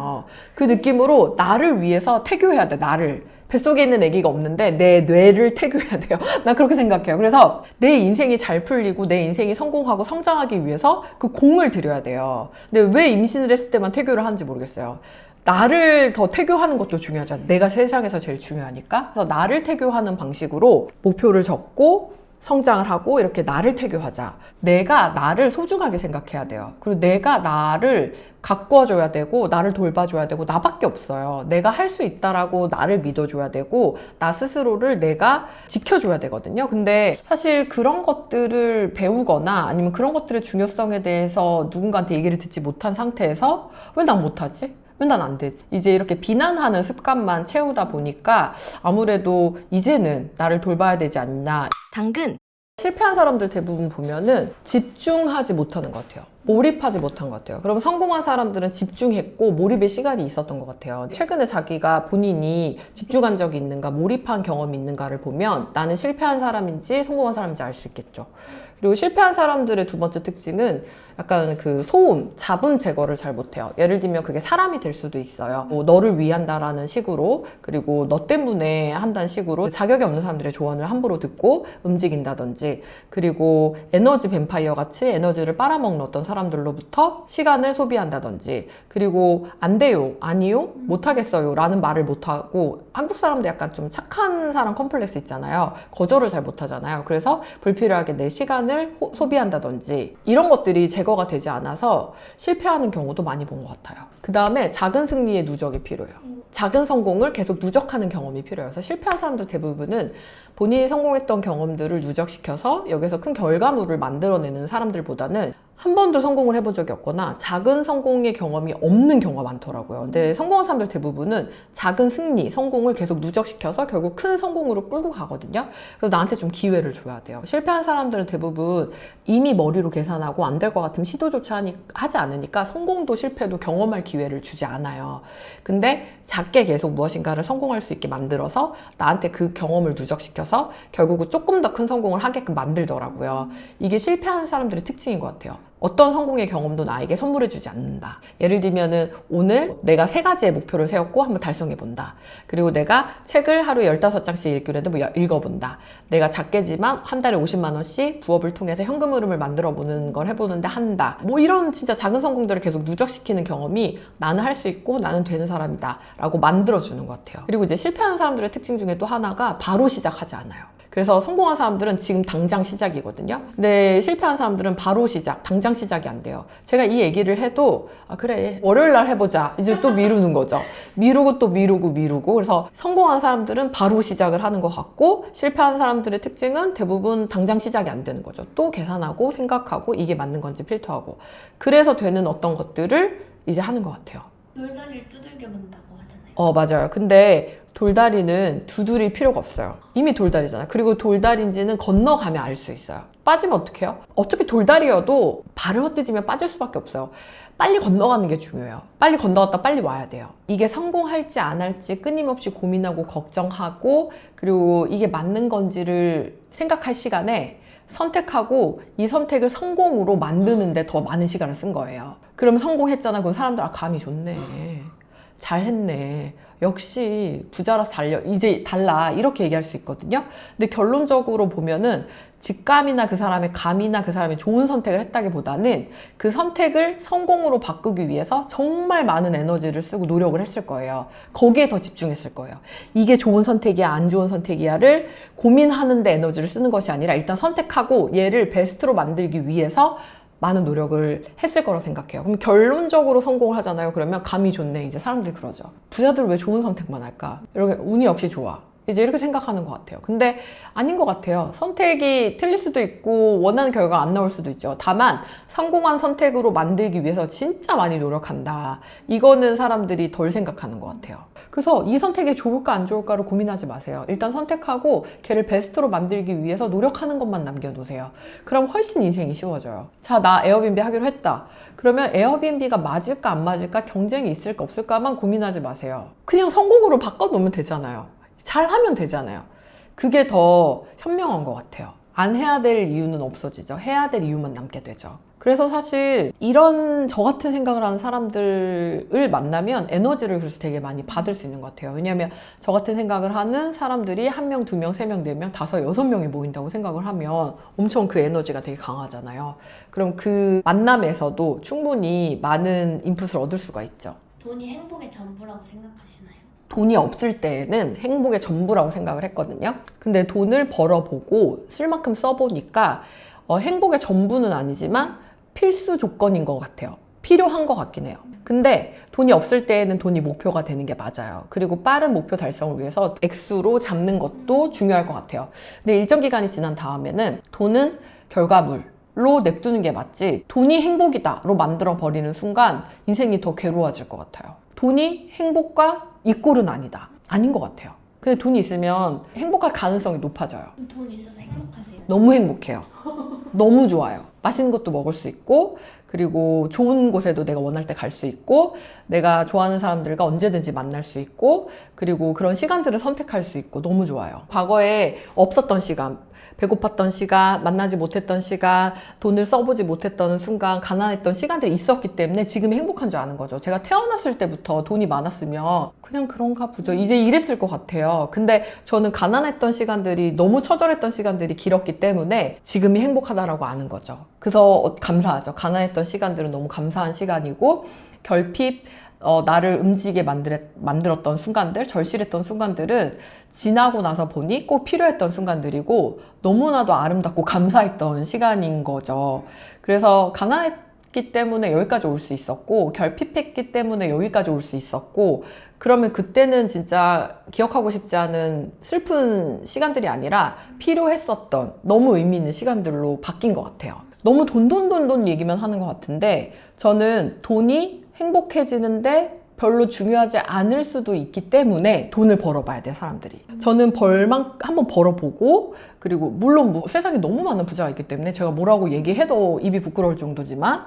그 느낌으로 나를 위해서 태교해야 돼. 나를. 뱃속에 있는 아기가 없는데 내 뇌를 태교해야 돼요. 난 그렇게 생각해요. 그래서 내 인생이 잘 풀리고 내 인생이 성공하고 성장하기 위해서 그 공을 들여야 돼요. 근데 왜 임신을 했을 때만 태교를 하는지 모르겠어요. 나를 더 태교하는 것도 중요하잖아. 내가 세상에서 제일 중요하니까. 그래서 나를 태교하는 방식으로 목표를 적고 성장을 하고 이렇게 나를 태교하자. 내가 나를 소중하게 생각해야 돼요. 그리고 내가 나를 가꿔줘야 되고 나를 돌봐줘야 되고 나밖에 없어요. 내가 할 수 있다라고 나를 믿어줘야 되고 나 스스로를 내가 지켜줘야 되거든요. 근데 사실 그런 것들을 배우거나 아니면 그런 것들의 중요성에 대해서 누군가한테 얘기를 듣지 못한 상태에서 왜 난 못하지? 왜 난 안 되지? 이제 이렇게 비난하는 습관만 채우다 보니까 아무래도 이제는 나를 돌봐야 되지 않나. 당근 실패한 사람들 대부분 보면은 집중하지 못하는 것 같아요. 몰입하지 못한 것 같아요. 그럼 성공한 사람들은 집중했고 몰입의 시간이 있었던 것 같아요. 최근에 자기가 본인이 집중한 적이 있는가, 몰입한 경험이 있는가를 보면 나는 실패한 사람인지 성공한 사람인지 알 수 있겠죠. 그리고 실패한 사람들의 두 번째 특징은 약간 그 소음, 자분 제거를 잘 못해요. 예를 들면 그게 사람이 될 수도 있어요. 뭐 너를 위한다라는 식으로, 그리고 너 때문에 한다는 식으로 자격이 없는 사람들의 조언을 함부로 듣고 움직인다든지, 그리고 에너지 뱀파이어 같이 에너지를 빨아먹는 어떤 사람들로부터 시간을 소비한다든지, 그리고 안 돼요, 아니요, 못하겠어요 라는 말을 못하고, 한국 사람들 약간 좀 착한 사람 컴플렉스 있잖아요. 거절을 잘 못하잖아요. 그래서 불필요하게 내 시간을 소비한다든지 이런 것들이 제거가 되지 않아서 실패하는 경우도 많이 본 것 같아요. 그 다음에 작은 승리의 누적이 필요해요. 작은 성공을 계속 누적하는 경험이 필요해요. 그래서 실패한 사람들 대부분은 본인이 성공했던 경험들을 누적시켜서 여기서 큰 결과물을 만들어내는 사람들보다는 한 번도 성공을 해본 적이 없거나 작은 성공의 경험이 없는 경우가 많더라고요. 근데 성공한 사람들 대부분은 작은 승리, 성공을 계속 누적시켜서 결국 큰 성공으로 끌고 가거든요. 그래서 나한테 좀 기회를 줘야 돼요. 실패한 사람들은 대부분 이미 머리로 계산하고 안 될 것 같으면 시도조차 하지 않으니까 성공도 실패도 경험할 기회를 주지 않아요. 근데 작게 계속 무엇인가를 성공할 수 있게 만들어서 나한테 그 경험을 누적시켜서 결국은 조금 더 큰 성공을 하게끔 만들더라고요. 이게 실패하는 사람들의 특징인 것 같아요. 어떤 성공의 경험도 나에게 선물해주지 않는다. 예를 들면은 오늘 내가 3가지의 목표를 세웠고 한번 달성해본다. 그리고 내가 책을 하루에 15장씩 읽기로 해도 읽어본다. 내가 작게지만 한 달에 50만 원씩 부업을 통해서 현금 흐름을 만들어보는 걸 해보는데 한다. 뭐 이런 진짜 작은 성공들을 계속 누적시키는 경험이 나는 할 수 있고 나는 되는 사람이다 라고 만들어주는 것 같아요. 그리고 이제 실패하는 사람들의 특징 중에 또 하나가 바로 시작하지 않아요. 그래서 성공한 사람들은 지금 당장 시작이거든요. 근데 실패한 사람들은 바로 시작, 당장 시작이 안 돼요. 제가 이 얘기를 해도 아 그래 월요일 날 해보자 이제 또 미루는 거죠. 미루고 또 미루고 그래서 성공한 사람들은 바로 시작을 하는 것 같고 실패한 사람들의 특징은 대부분 당장 시작이 안 되는 거죠. 또 계산하고 생각하고 이게 맞는 건지 필터하고 그래서 되는 어떤 것들을 이제 하는 것 같아요. 돌다리를 두들겨 본다고 하잖아요. 맞아요. 근데 돌다리는 두드릴 필요가 없어요. 이미 돌다리잖아. 그리고 돌다리인지는 건너가면 알 수 있어요. 빠지면 어떡해요? 어차피 돌다리여도 발을 헛디디면 빠질 수밖에 없어요. 빨리 건너가는 게 중요해요. 빨리 건너갔다 빨리 와야 돼요. 이게 성공할지 안 할지 끊임없이 고민하고 걱정하고 그리고 이게 맞는 건지를 생각할 시간에 선택하고 이 선택을 성공으로 만드는데 더 많은 시간을 쓴 거예요. 그러면 성공했잖아. 그럼 사람들 감이 좋네. 잘했네. 역시 부자라서 이제 달라 이렇게 얘기할 수 있거든요. 근데 결론적으로 보면은 직감이나 그 사람의 감이나 그 사람이 좋은 선택을 했다기보다는 그 선택을 성공으로 바꾸기 위해서 정말 많은 에너지를 쓰고 노력을 했을 거예요. 거기에 더 집중했을 거예요. 이게 좋은 선택이야 안 좋은 선택이야를 고민하는데 에너지를 쓰는 것이 아니라 일단 선택하고 얘를 베스트로 만들기 위해서 많은 노력을 했을 거라고 생각해요. 그럼 결론적으로 성공을 하잖아요. 그러면 감이 좋네. 이제 사람들이 그러죠. 부자들은 왜 좋은 선택만 할까? 이렇게 운이 역시 좋아. 이제 이렇게 생각하는 것 같아요. 근데 아닌 것 같아요. 선택이 틀릴 수도 있고 원하는 결과가 안 나올 수도 있죠. 다만 성공한 선택으로 만들기 위해서 진짜 많이 노력한다. 이거는 사람들이 덜 생각하는 것 같아요. 그래서 이 선택이 좋을까 안 좋을까를 고민하지 마세요. 일단 선택하고 걔를 베스트로 만들기 위해서 노력하는 것만 남겨놓으세요. 그럼 훨씬 인생이 쉬워져요. 자, 나 에어비앤비 하기로 했다. 그러면 에어비앤비가 맞을까 안 맞을까 경쟁이 있을까 없을까만 고민하지 마세요. 그냥 성공으로 바꿔놓으면 되잖아요. 잘하면 되잖아요. 그게 더 현명한 것 같아요. 안 해야 될 이유는 없어지죠. 해야 될 이유만 남게 되죠. 그래서 사실 이런 저 같은 생각을 하는 사람들을 만나면 에너지를 그래서 되게 많이 받을 수 있는 것 같아요. 왜냐하면 저 같은 생각을 하는 사람들이 1명, 2명, 3명, 4명, 5, 6명이 모인다고 생각을 하면 엄청 그 에너지가 되게 강하잖아요. 그럼 그 만남에서도 충분히 많은 인풋을 얻을 수가 있죠. 돈이 행복의 전부라고 생각하시나요? 돈이 없을 때는 행복의 전부라고 생각을 했거든요. 근데 돈을 벌어보고 쓸 만큼 써보니까 행복의 전부는 아니지만 필수 조건인 것 같아요. 필요한 것 같긴 해요. 근데 돈이 없을 때에는 돈이 목표가 되는 게 맞아요. 그리고 빠른 목표 달성을 위해서 액수로 잡는 것도 중요할 것 같아요. 근데 일정 기간이 지난 다음에는 돈은 결과물로 냅두는 게 맞지 돈이 행복이다로 만들어 버리는 순간 인생이 더 괴로워질 것 같아요. 돈이 행복과 이꼴은 아니다. 아닌 것 같아요. 근데 돈이 있으면 행복할 가능성이 높아져요. 돈 있어서 행복하세요? 너무 행복해요. 너무 좋아요. 맛있는 것도 먹을 수 있고, 그리고 좋은 곳에도 내가 원할 때 갈 수 있고, 내가 좋아하는 사람들과 언제든지 만날 수 있고, 그리고 그런 시간들을 선택할 수 있고 너무 좋아요. 과거에 없었던 시간, 배고팠던 시간, 만나지 못했던 시간, 돈을 써보지 못했던 순간, 가난했던 시간들이 있었기 때문에 지금이 행복한 줄 아는 거죠. 제가 태어났을 때부터 돈이 많았으면 그냥 그런가 보죠. 이제 이랬을 것 같아요. 근데 저는 가난했던 시간들이, 너무 처절했던 시간들이 길었기 때문에 지금이 행복하다라고 아는 거죠. 그래서 감사하죠. 가난했던 시간들은 너무 감사한 시간이고, 결핍, 나를 움직이게 만들었던 순간들, 절실했던 순간들은 지나고 나서 보니 꼭 필요했던 순간들이고 너무나도 아름답고 감사했던 시간인 거죠. 그래서 가난했기 때문에 여기까지 올 수 있었고, 결핍했기 때문에 여기까지 올 수 있었고, 그러면 그때는 진짜 기억하고 싶지 않은 슬픈 시간들이 아니라 필요했었던 너무 의미 있는 시간들로 바뀐 것 같아요. 너무 돈 얘기만 하는 것 같은데, 저는 돈이 행복해지는데 별로 중요하지 않을 수도 있기 때문에 돈을 벌어봐야 돼요, 사람들이. 저는 한번 벌어보고, 그리고 물론 뭐 세상에 너무 많은 부자가 있기 때문에 제가 뭐라고 얘기해도 입이 부끄러울 정도지만,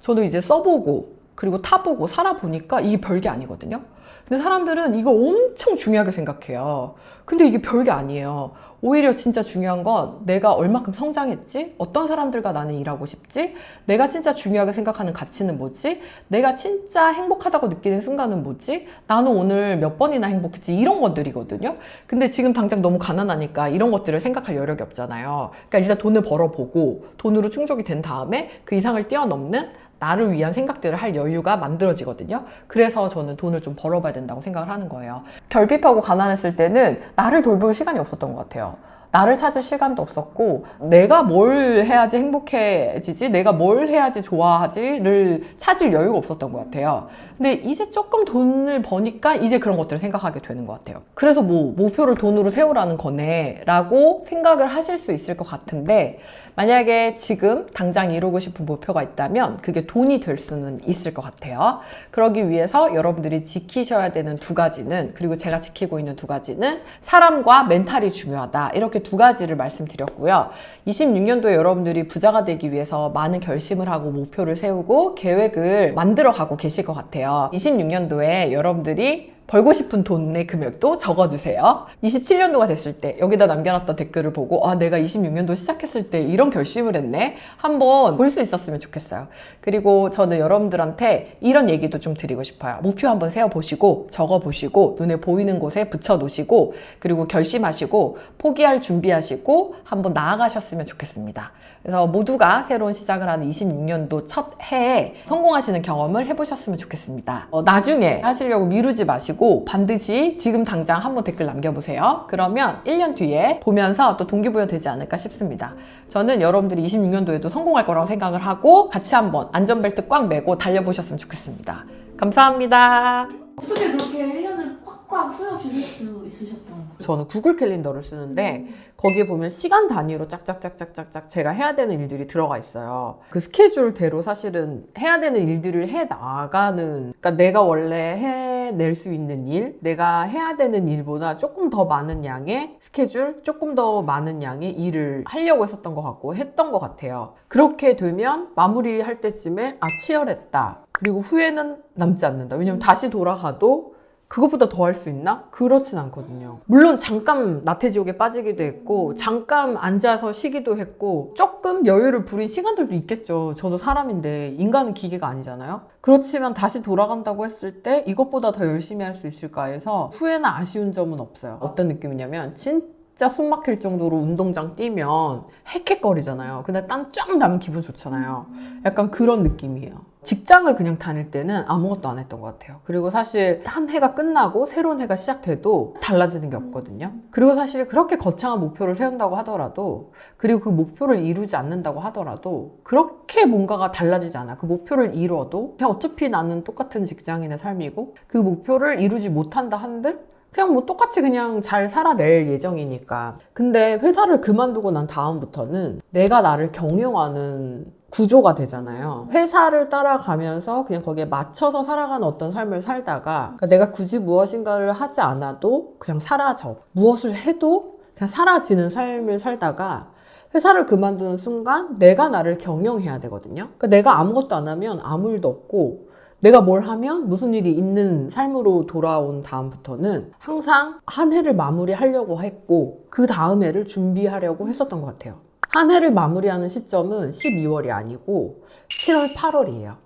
저도 이제 써보고, 그리고 타보고 살아보니까 이게 별게 아니거든요. 근데 사람들은 이거 엄청 중요하게 생각해요. 근데 이게 별게 아니에요. 오히려 진짜 중요한 건 내가 얼마큼 성장했지? 어떤 사람들과 나는 일하고 싶지? 내가 진짜 중요하게 생각하는 가치는 뭐지? 내가 진짜 행복하다고 느끼는 순간은 뭐지? 나는 오늘 몇 번이나 행복했지? 이런 것들이거든요. 근데 지금 당장 너무 가난하니까 이런 것들을 생각할 여력이 없잖아요. 그러니까 일단 돈을 벌어보고 돈으로 충족이 된 다음에 그 이상을 뛰어넘는 나를 위한 생각들을 할 여유가 만들어지거든요. 그래서 저는 돈을 좀 벌어봐야 된다고 생각을 하는 거예요. 결핍하고 가난했을 때는 나를 돌볼 시간이 없었던 것 같아요. 나를 찾을 시간도 없었고, 내가 뭘 해야지 행복해지지, 내가 뭘 해야지 좋아하지를 찾을 여유가 없었던 것 같아요. 근데 이제 조금 돈을 버니까 이제 그런 것들을 생각하게 되는 것 같아요. 그래서 뭐 목표를 돈으로 세우라는 거네 라고 생각을 하실 수 있을 것 같은데, 만약에 지금 당장 이루고 싶은 목표가 있다면 그게 돈이 될 수는 있을 것 같아요. 그러기 위해서 여러분들이 지키셔야 되는 두 가지는, 그리고 제가 지키고 있는 두 가지는 사람과 멘탈이 중요하다, 이렇게 두 가지를 말씀드렸고요. 26년도에 여러분들이 부자가 되기 위해서 많은 결심을 하고 목표를 세우고 계획을 만들어 가고 계실 것 같아요. 26년도에 여러분들이 벌고 싶은 돈의 금액도 적어주세요. 27년도가 됐을 때 여기다 남겨놨던 댓글을 보고, 아, 내가 26년도 시작했을 때 이런 결심을 했네? 한번 볼 수 있었으면 좋겠어요. 그리고 저는 여러분들한테 이런 얘기도 좀 드리고 싶어요. 목표 한번 세워보시고, 적어보시고, 눈에 보이는 곳에 붙여놓으시고, 그리고 결심하시고, 포기할 준비하시고, 한번 나아가셨으면 좋겠습니다. 그래서 모두가 새로운 시작을 하는 26년도 첫 해에 성공하시는 경험을 해보셨으면 좋겠습니다. 나중에 하시려고 미루지 마시고 반드시 지금 당장 한번 댓글 남겨보세요. 그러면 1년 뒤에 보면서 또 동기부여 되지 않을까 싶습니다. 저는 여러분들이 26년도에도 성공할 거라고 생각을 하고 같이 한번 안전벨트 꽉 매고 달려보셨으면 좋겠습니다. 감사합니다. 어떻게 그렇게 1년을 꽉꽉 소용없이 쓸 수 있으셨던 거예요? 저는 구글 캘린더를 쓰는데 거기에 보면 시간 단위로 짝짝짝짝짝짝 제가 해야 되는 일들이 들어가 있어요. 그 스케줄대로 사실은 해야 되는 일들을 해 나가는, 그러니까 내가 원래 해낼 수 있는 일, 내가 해야 되는 일보다 조금 더 많은 양의 스케줄, 조금 더 많은 양의 일을 하려고 했었던 것 같고 했던 것 같아요. 그렇게 되면 마무리할 때쯤에 치열했다. 그리고 후회는 남지 않는다. 왜냐면 다시 돌아가도 그것보다 더 할 수 있나? 그렇진 않거든요. 물론 잠깐 나태지옥에 빠지기도 했고, 잠깐 앉아서 쉬기도 했고, 조금 여유를 부린 시간들도 있겠죠. 저도 사람인데 인간은 기계가 아니잖아요. 그렇지만 다시 돌아간다고 했을 때 이것보다 더 열심히 할 수 있을까 해서 후회나 아쉬운 점은 없어요. 어떤 느낌이냐면 진짜 숨 막힐 정도로 운동장 뛰면 헥헥거리잖아요. 근데 땀 쫙 나면 기분 좋잖아요. 약간 그런 느낌이에요. 직장을 그냥 다닐 때는 아무것도 안 했던 것 같아요. 그리고 사실 한 해가 끝나고 새로운 해가 시작돼도 달라지는 게 없거든요. 그리고 사실 그렇게 거창한 목표를 세운다고 하더라도, 그리고 그 목표를 이루지 않는다고 하더라도 그렇게 뭔가가 달라지지 않아. 그 목표를 이루어도 그냥 어차피 나는 똑같은 직장인의 삶이고, 그 목표를 이루지 못한다 한들 그냥 뭐 똑같이 그냥 잘 살아낼 예정이니까. 근데 회사를 그만두고 난 다음부터는 내가 나를 경영하는 구조가 되잖아요. 회사를 따라가면서 그냥 거기에 맞춰서 살아가는 어떤 삶을 살다가, 그러니까 내가 굳이 무엇인가를 하지 않아도 그냥 사라져. 무엇을 해도 그냥 사라지는 삶을 살다가 회사를 그만두는 순간 내가 나를 경영해야 되거든요. 그러니까 내가 아무것도 안 하면 아무 일도 없고 내가 뭘 하면 무슨 일이 있는 삶으로 돌아온 다음부터는 항상 한 해를 마무리하려고 했고 그 다음 해를 준비하려고 했었던 것 같아요. 한 해를 마무리하는 시점은 12월이 아니고 7월, 8월이에요.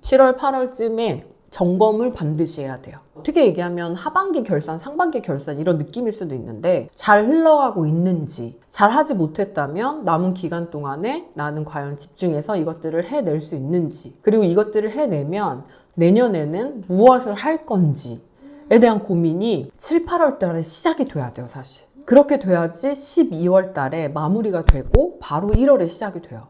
7월, 8월쯤에 점검을 반드시 해야 돼요. 어떻게 얘기하면 하반기 결산, 상반기 결산 이런 느낌일 수도 있는데 잘 흘러가고 있는지, 잘 하지 못했다면 남은 기간 동안에 나는 과연 집중해서 이것들을 해낼 수 있는지, 그리고 이것들을 해내면 내년에는 무엇을 할 건지에 대한 고민이 7, 8월 달에 시작이 돼야 돼요, 사실. 그렇게 돼야지 12월 달에 마무리가 되고 바로 1월에 시작이 돼요.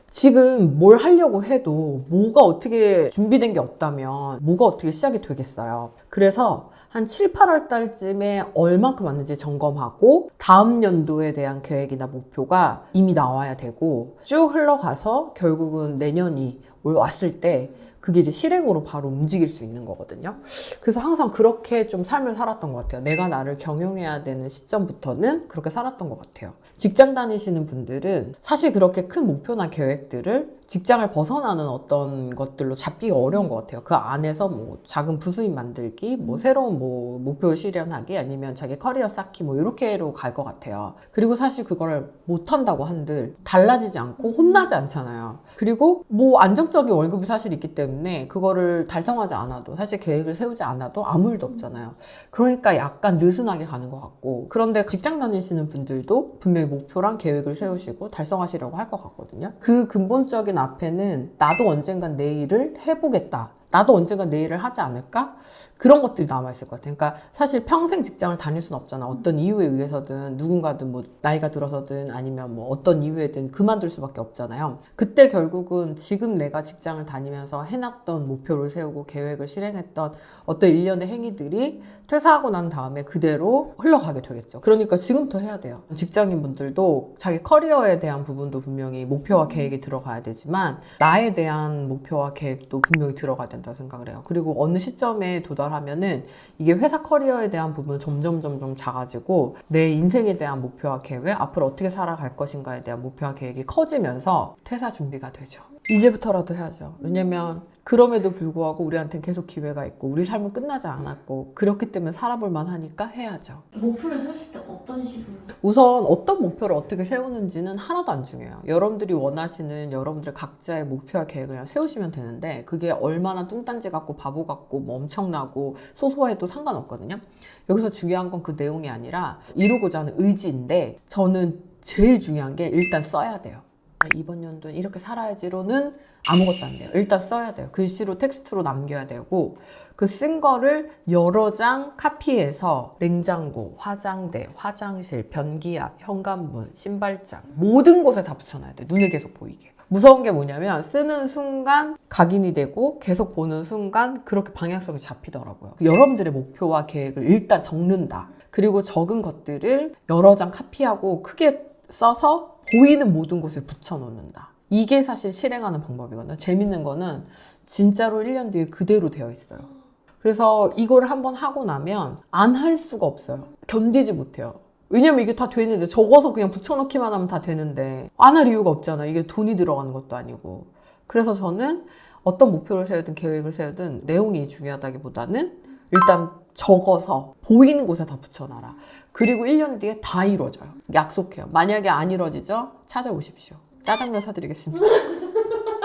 지금 뭘 하려고 해도 뭐가 어떻게 준비된 게 없다면 뭐가 어떻게 시작이 되겠어요. 그래서 한 7, 8월 달쯤에 얼만큼 왔는지 점검하고 다음 연도에 대한 계획이나 목표가 이미 나와야 되고 쭉 흘러가서 결국은 내년이 왔을 때 그게 이제 실행으로 바로 움직일 수 있는 거거든요. 그래서 항상 그렇게 좀 삶을 살았던 것 같아요. 내가 나를 경영해야 되는 시점부터는 그렇게 살았던 것 같아요. 직장 다니시는 분들은 사실 그렇게 큰 목표나 계획들을 직장을 벗어나는 어떤 것들로 잡기가 어려운 것 같아요. 그 안에서 뭐 작은 부수입 만들기, 뭐 새로운 뭐 목표 실현하기, 아니면 자기 커리어 쌓기 뭐 이렇게로 갈 것 같아요. 그리고 사실 그거를 못한다고 한들 달라지지 않고 혼나지 않잖아요. 그리고 뭐 안정적인 월급이 사실 있기 때문에 그거를 달성하지 않아도, 사실 계획을 세우지 않아도 아무 일도 없잖아요. 그러니까 약간 느슨하게 가는 것 같고, 그런데 직장 다니시는 분들도 분명히 목표랑 계획을 세우시고 달성하시려고 할 것 같거든요. 그 근본적인 앞에는 나도 언젠간 내 일을 해보겠다, 나도 언젠간 내 일을 하지 않을까? 그런 것들이 남아있을 것 같아요. 그러니까 사실 평생 직장을 다닐 수는 없잖아. 어떤 이유에 의해서든 누군가든 뭐 나이가 들어서든 아니면 뭐 어떤 이유에든 그만둘 수밖에 없잖아요. 그때 결국은 지금 내가 직장을 다니면서 해놨던 목표를 세우고 계획을 실행했던 어떤 일련의 행위들이 퇴사하고 난 다음에 그대로 흘러가게 되겠죠. 그러니까 지금부터 해야 돼요. 직장인분들도 자기 커리어에 대한 부분도 분명히 목표와 계획이 들어가야 되지만 나에 대한 목표와 계획도 분명히 들어가야 된다고 생각을 해요. 그리고 어느 시점에 도달하면은 이게 회사 커리어에 대한 부분은 점점 작아지고 내 인생에 대한 목표와 계획, 앞으로 어떻게 살아갈 것인가에 대한 목표와 계획이 커지면서 퇴사 준비가 되죠. 이제부터라도 해야죠. 왜냐면 그럼에도 불구하고 우리한테는 계속 기회가 있고 우리 삶은 끝나지 않았고 그렇기 때문에 살아볼 만하니까 해야죠. 목표를 세우실 때 어떤 식으로? 우선 어떤 목표를 어떻게 세우는지는 하나도 안 중요해요. 여러분들이 원하시는 여러분들 각자의 목표와 계획을 그냥 세우시면 되는데 그게 얼마나 뚱딴지 같고 바보 같고 뭐 엄청나고 소소해도 상관없거든요. 여기서 중요한 건 그 내용이 아니라 이루고자 하는 의지인데, 저는 제일 중요한 게 일단 써야 돼요. 이번 연도는 이렇게 살아야지로는 아무것도 안 돼요. 일단 써야 돼요. 글씨로 텍스트로 남겨야 되고, 그 쓴 거를 여러 장 카피해서 냉장고, 화장대, 화장실, 변기압, 현관문, 신발장 모든 곳에 다 붙여놔야 돼요. 눈에 계속 보이게. 무서운 게 뭐냐면 쓰는 순간 각인이 되고 계속 보는 순간 그렇게 방향성이 잡히더라고요. 여러분들의 목표와 계획을 일단 적는다. 그리고 적은 것들을 여러 장 카피하고 크게 써서 보이는 모든 곳에 붙여놓는다. 이게 사실 실행하는 방법이거든요. 재밌는 거는 진짜로 1년 뒤에 그대로 되어 있어요. 그래서 이걸 한번 하고 나면 안 할 수가 없어요. 견디지 못해요. 왜냐면 이게 다 되는데, 적어서 그냥 붙여넣기만 하면 다 되는데 안 할 이유가 없잖아. 이게 돈이 들어가는 것도 아니고. 그래서 저는 어떤 목표를 세우든 계획을 세우든 내용이 중요하다기보다는 일단 적어서 보이는 곳에 다 붙여놔라. 그리고 1년 뒤에 다 이루어져요. 약속해요. 만약에 안 이루어지죠? 찾아오십시오. 짜장면 사드리겠습니다.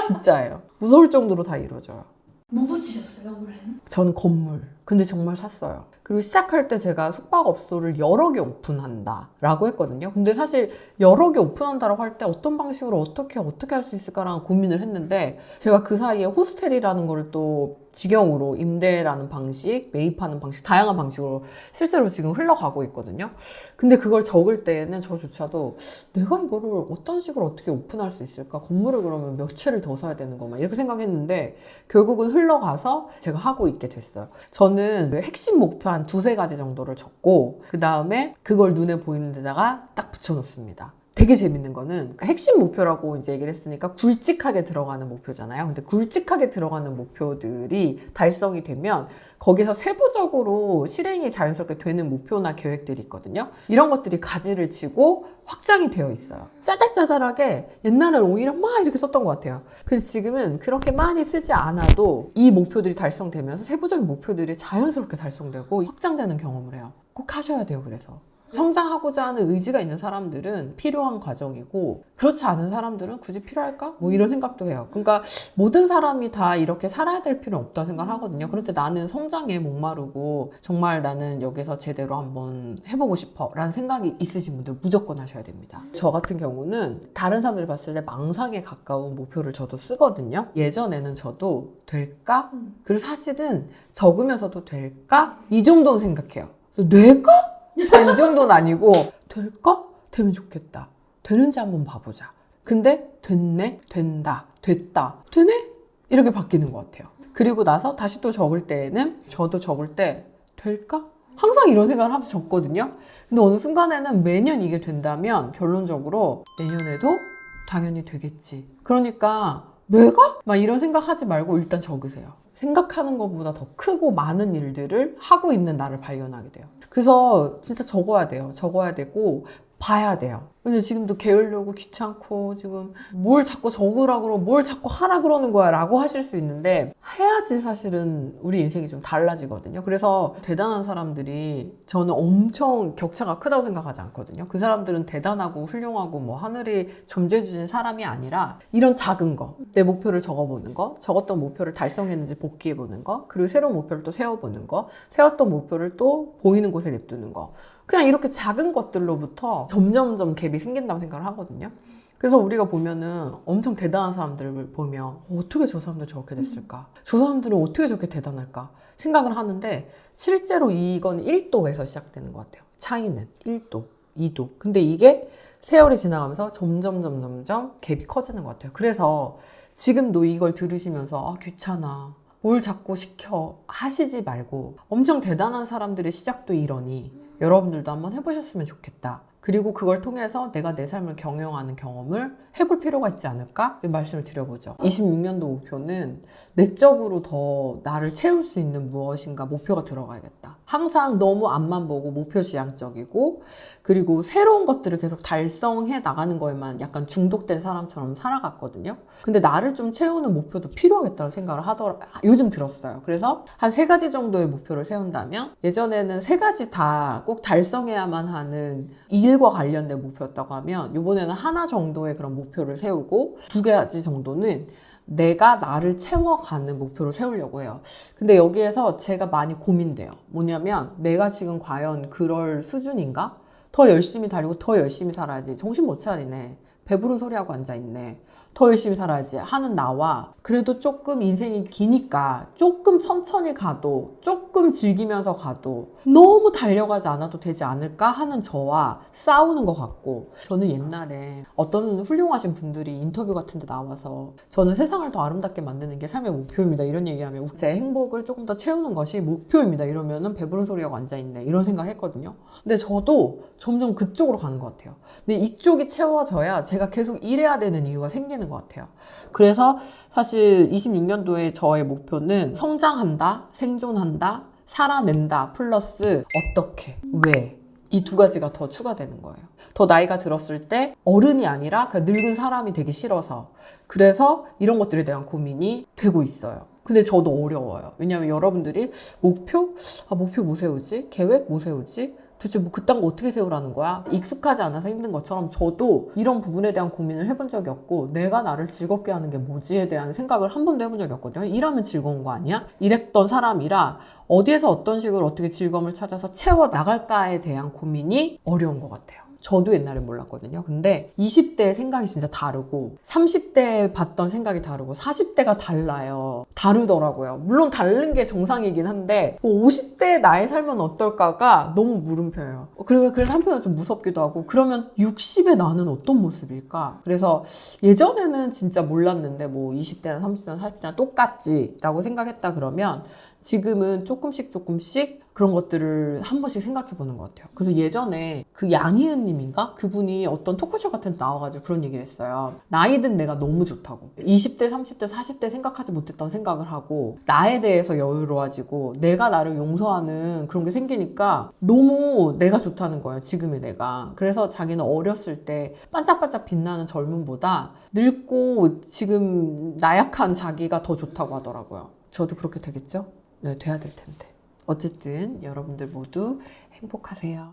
진짜예요. 무서울 정도로 다 이루어져요. 뭐 붙이셨어요, 올해는? 저는 건물. 근데 정말 샀어요. 그리고 시작할 때 제가 숙박업소를 여러 개 오픈한다 라고 했거든요. 근데 사실 여러 개 오픈한다라고 할 때 어떤 방식으로 어떻게 할 수 있을까라는 고민을 했는데, 제가 그 사이에 호스텔이라는 거를 또 직영으로 임대라는 방식, 매입하는 방식, 다양한 방식으로 실제로 지금 흘러가고 있거든요. 근데 그걸 적을 때에는 저조차도 내가 이거를 어떤 식으로 어떻게 오픈할 수 있을까? 건물을 그러면 몇 채를 더 사야 되는 거만 이렇게 생각했는데 결국은 흘러가서 제가 하고 있게 됐어요. 저는 핵심 목표 한 두세 가지 정도를 적고 그 다음에 그걸 눈에 보이는 데다가 딱 붙여놓습니다. 되게 재밌는 거는 핵심 목표라고 이제 얘기를 했으니까 굵직하게 들어가는 목표잖아요. 근데 굵직하게 들어가는 목표들이 달성이 되면 거기서 세부적으로 실행이 자연스럽게 되는 목표나 계획들이 있거든요. 이런 것들이 가지를 치고 확장이 되어 있어요. 짜잘짜잘하게 옛날에는 오히려 막 이렇게 썼던 것 같아요. 그래서 지금은 그렇게 많이 쓰지 않아도 이 목표들이 달성되면서 세부적인 목표들이 자연스럽게 달성되고 확장되는 경험을 해요. 꼭 하셔야 돼요. 그래서 성장하고자 하는 의지가 있는 사람들은 필요한 과정이고 그렇지 않은 사람들은 굳이 필요할까? 뭐 이런 생각도 해요. 그러니까 모든 사람이 다 이렇게 살아야 될 필요는 없다고 생각을 하거든요. 그런데 나는 성장에 목마르고 정말 나는 여기서 제대로 한번 해보고 싶어 라는 생각이 있으신 분들 무조건 하셔야 됩니다. 저 같은 경우는 다른 사람들이 봤을 때 망상에 가까운 목표를 저도 쓰거든요. 예전에는 저도 될까? 그리고 사실은 적으면서도 될까? 이 정도는 생각해요. 뇌가? 이 정도는 아니고 될까? 되면 좋겠다. 되는지 한번 봐보자. 근데 됐네? 된다. 됐다. 되네? 이렇게 바뀌는 것 같아요. 그리고 나서 다시 또 적을 때에는 저도 적을 때 될까? 항상 이런 생각을 하면서 적거든요. 근데 어느 순간에는 매년 이게 된다면 결론적으로 내년에도 당연히 되겠지. 그러니까 내가? 막 이런 생각하지 말고 일단 적으세요. 생각하는 것보다 더 크고 많은 일들을 하고 있는 나를 발견하게 돼요. 그래서 진짜 적어야 돼요. 적어야 되고 봐야 돼요. 근데 지금도 게으르고 귀찮고 지금 뭘 자꾸 적으라 그러고 뭘 자꾸 하라 그러는 거야 라고 하실 수 있는데 해야지 사실은 우리 인생이 좀 달라지거든요. 그래서 대단한 사람들이 저는 엄청 격차가 크다고 생각하지 않거든요. 그 사람들은 대단하고 훌륭하고 뭐 하늘이 점재해주신 사람이 아니라 이런 작은 거, 내 목표를 적어보는 거, 적었던 목표를 달성했는지 복기해보는 거, 그리고 새로운 목표를 또 세워보는 거, 세웠던 목표를 또 보이는 곳에 냅두는 거, 그냥 이렇게 작은 것들로부터 점점점 갭이 생긴다고 생각을 하거든요. 그래서 우리가 보면은 엄청 대단한 사람들을 보면 어떻게 저 사람들 저렇게 됐을까? 저 사람들은 어떻게 저렇게 대단할까? 생각을 하는데 실제로 이건 1도에서 시작되는 것 같아요. 차이는 1도, 2도. 근데 이게 세월이 지나가면서 점점 갭이 커지는 것 같아요. 그래서 지금도 이걸 들으시면서 아 귀찮아. 뭘 자꾸 시켜 하시지 말고 엄청 대단한 사람들의 시작도 이러니 여러분들도 한번 해보셨으면 좋겠다. 그리고 그걸 통해서 내가 내 삶을 경영하는 경험을 해볼 필요가 있지 않을까? 이 말씀을 드려보죠. 26년도 목표는 내적으로 더 나를 채울 수 있는 무엇인가 목표가 들어가야겠다. 항상 너무 앞만 보고 목표 지향적이고 그리고 새로운 것들을 계속 달성해 나가는 거에만 약간 중독된 사람처럼 살아갔거든요. 근데 나를 좀 채우는 목표도 필요하겠다는 생각을 요즘 들었어요. 그래서 한 3가지 정도의 목표를 세운다면 예전에는 3가지 다 꼭 달성해야만 하는 일과 관련된 목표였다고 하면 이번에는 하나 정도의 그런 목표를 세우고 2가지 정도는 내가 나를 채워가는 목표를 세우려고 해요. 근데 여기에서 제가 많이 고민돼요. 뭐냐면 내가 지금 과연 그럴 수준인가? 더 열심히 달리고 더 열심히 살아야지. 정신 못 차리네. 배부른 소리하고 앉아있네. 더 열심히 살아야지 하는 나와 그래도 조금 인생이 기니까 조금 천천히 가도 조금 즐기면서 가도 너무 달려가지 않아도 되지 않을까 하는 저와 싸우는 것 같고 저는 옛날에 어떤 훌륭하신 분들이 인터뷰 같은 데 나와서 저는 세상을 더 아름답게 만드는 게 삶의 목표입니다 이런 얘기하면 제 행복을 조금 더 채우는 것이 목표입니다 이러면은 배부른 소리하고 앉아있네 이런 생각 했거든요. 근데 저도 점점 그쪽으로 가는 것 같아요. 근데 이쪽이 채워져야 제가 계속 일해야 되는 이유가 생기는 것 같아요. 그래서 사실 26년도에 저의 목표는 성장한다, 생존한다, 살아낸다 플러스 어떻게, 왜 이 2가지가 더 추가되는 거예요. 더 나이가 들었을 때 어른이 아니라 그냥 늙은 사람이 되기 싫어서 그래서 이런 것들에 대한 고민이 되고 있어요. 근데 저도 어려워요. 왜냐하면 여러분들이 목표 뭐 세우지? 계획 뭐 세우지? 도대체 뭐 그딴 거 어떻게 세우라는 거야? 익숙하지 않아서 힘든 것처럼 저도 이런 부분에 대한 고민을 해본 적이 없고 내가 나를 즐겁게 하는 게 뭐지에 대한 생각을 한 번도 해본 적이 없거든요. 일하면 즐거운 거 아니야? 이랬던 사람이라 어디에서 어떤 식으로 어떻게 즐거움을 찾아서 채워 나갈까에 대한 고민이 어려운 것 같아요. 저도 옛날에 몰랐거든요. 근데 20대의 생각이 진짜 다르고 30대에 봤던 생각이 다르고 40대가 달라요. 다르더라고요. 물론 다른 게 정상이긴 한데 50대의 나의 삶은 어떨까가 너무 물음표예요. 그래서 한편으로 좀 무섭기도 하고 그러면 60의 나는 어떤 모습일까? 그래서 예전에는 진짜 몰랐는데 뭐 20대나 30대나 40대나 똑같지 라고 생각했다 그러면 지금은 조금씩 그런 것들을 한 번씩 생각해 보는 것 같아요. 그래서 예전에 그 양희은 님인가? 그분이 어떤 토크쇼 같은 데 나와가지고 그런 얘기를 했어요. 나이 든 내가 너무 좋다고. 20대, 30대, 40대 생각하지 못했던 생각을 하고 나에 대해서 여유로워지고 내가 나를 용서하는 그런 게 생기니까 너무 내가 좋다는 거예요. 지금의 내가. 그래서 자기는 어렸을 때 반짝반짝 빛나는 젊음보다 늙고 지금 나약한 자기가 더 좋다고 하더라고요. 저도 그렇게 되겠죠? 네, 돼야 될 텐데. 어쨌든 여러분들 모두 행복하세요.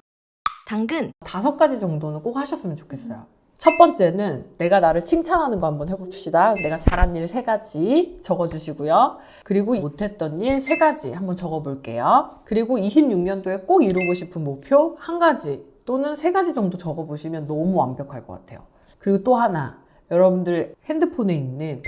당근 5가지 정도는 꼭 하셨으면 좋겠어요. 첫 번째는 내가 나를 칭찬하는 거 한번 해봅시다. 내가 잘한 일 3가지 적어주시고요. 그리고 못했던 일 3가지 한번 적어볼게요. 그리고 26년도에 꼭 이루고 싶은 목표 1가지 또는 3가지 정도 적어보시면 너무 완벽할 것 같아요. 그리고 또 하나, 여러분들 핸드폰에 있는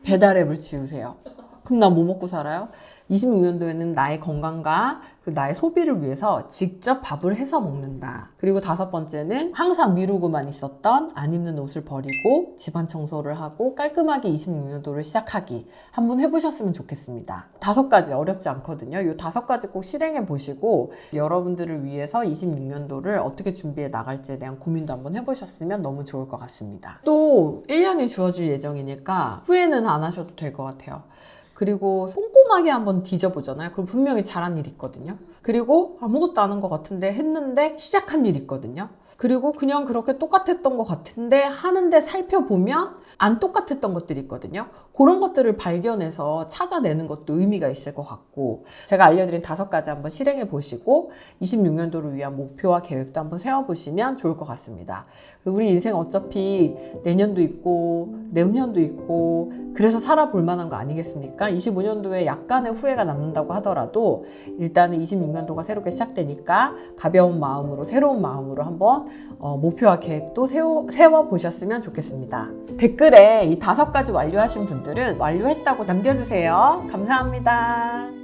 배달앱을 지우세요. 그럼 나 뭐 먹고 살아요? 26년도에는 나의 건강과 나의 소비를 위해서 직접 밥을 해서 먹는다. 그리고 5번째는 항상 미루고만 있었던 안 입는 옷을 버리고 집안 청소를 하고 깔끔하게 26년도를 시작하기. 한번 해보셨으면 좋겠습니다. 5가지 어렵지 않거든요. 이 5가지 꼭 실행해 보시고 여러분들을 위해서 26년도를 어떻게 준비해 나갈지에 대한 고민도 한번 해보셨으면 너무 좋을 것 같습니다. 또 1년이 주어질 예정이니까 후회는 안 하셔도 될 것 같아요. 그리고 꼼꼼하게 한번 뒤져보잖아요. 그럼 분명히 잘한 일이 있거든요. 그리고 아무것도 안 한 것 같은데 했는데 시작한 일이 있거든요. 그리고 그냥 그렇게 똑같았던 것 같은데 하는데 살펴보면 안 똑같았던 것들이 있거든요. 그런 것들을 발견해서 찾아내는 것도 의미가 있을 것 같고, 제가 알려드린 5가지 한번 실행해 보시고 26년도를 위한 목표와 계획도 한번 세워보시면 좋을 것 같습니다. 우리 인생 어차피 내년도 있고 내후년도 있고 그래서 살아볼 만한 거 아니겠습니까? 25년도에 약간의 후회가 남는다고 하더라도 일단은 26년도가 새롭게 시작되니까 가벼운 마음으로, 새로운 마음으로 한번 목표와 계획도 세워보셨으면 좋겠습니다. 댓글에 이 5가지 완료하신 분들은 완료했다고 남겨주세요. 감사합니다.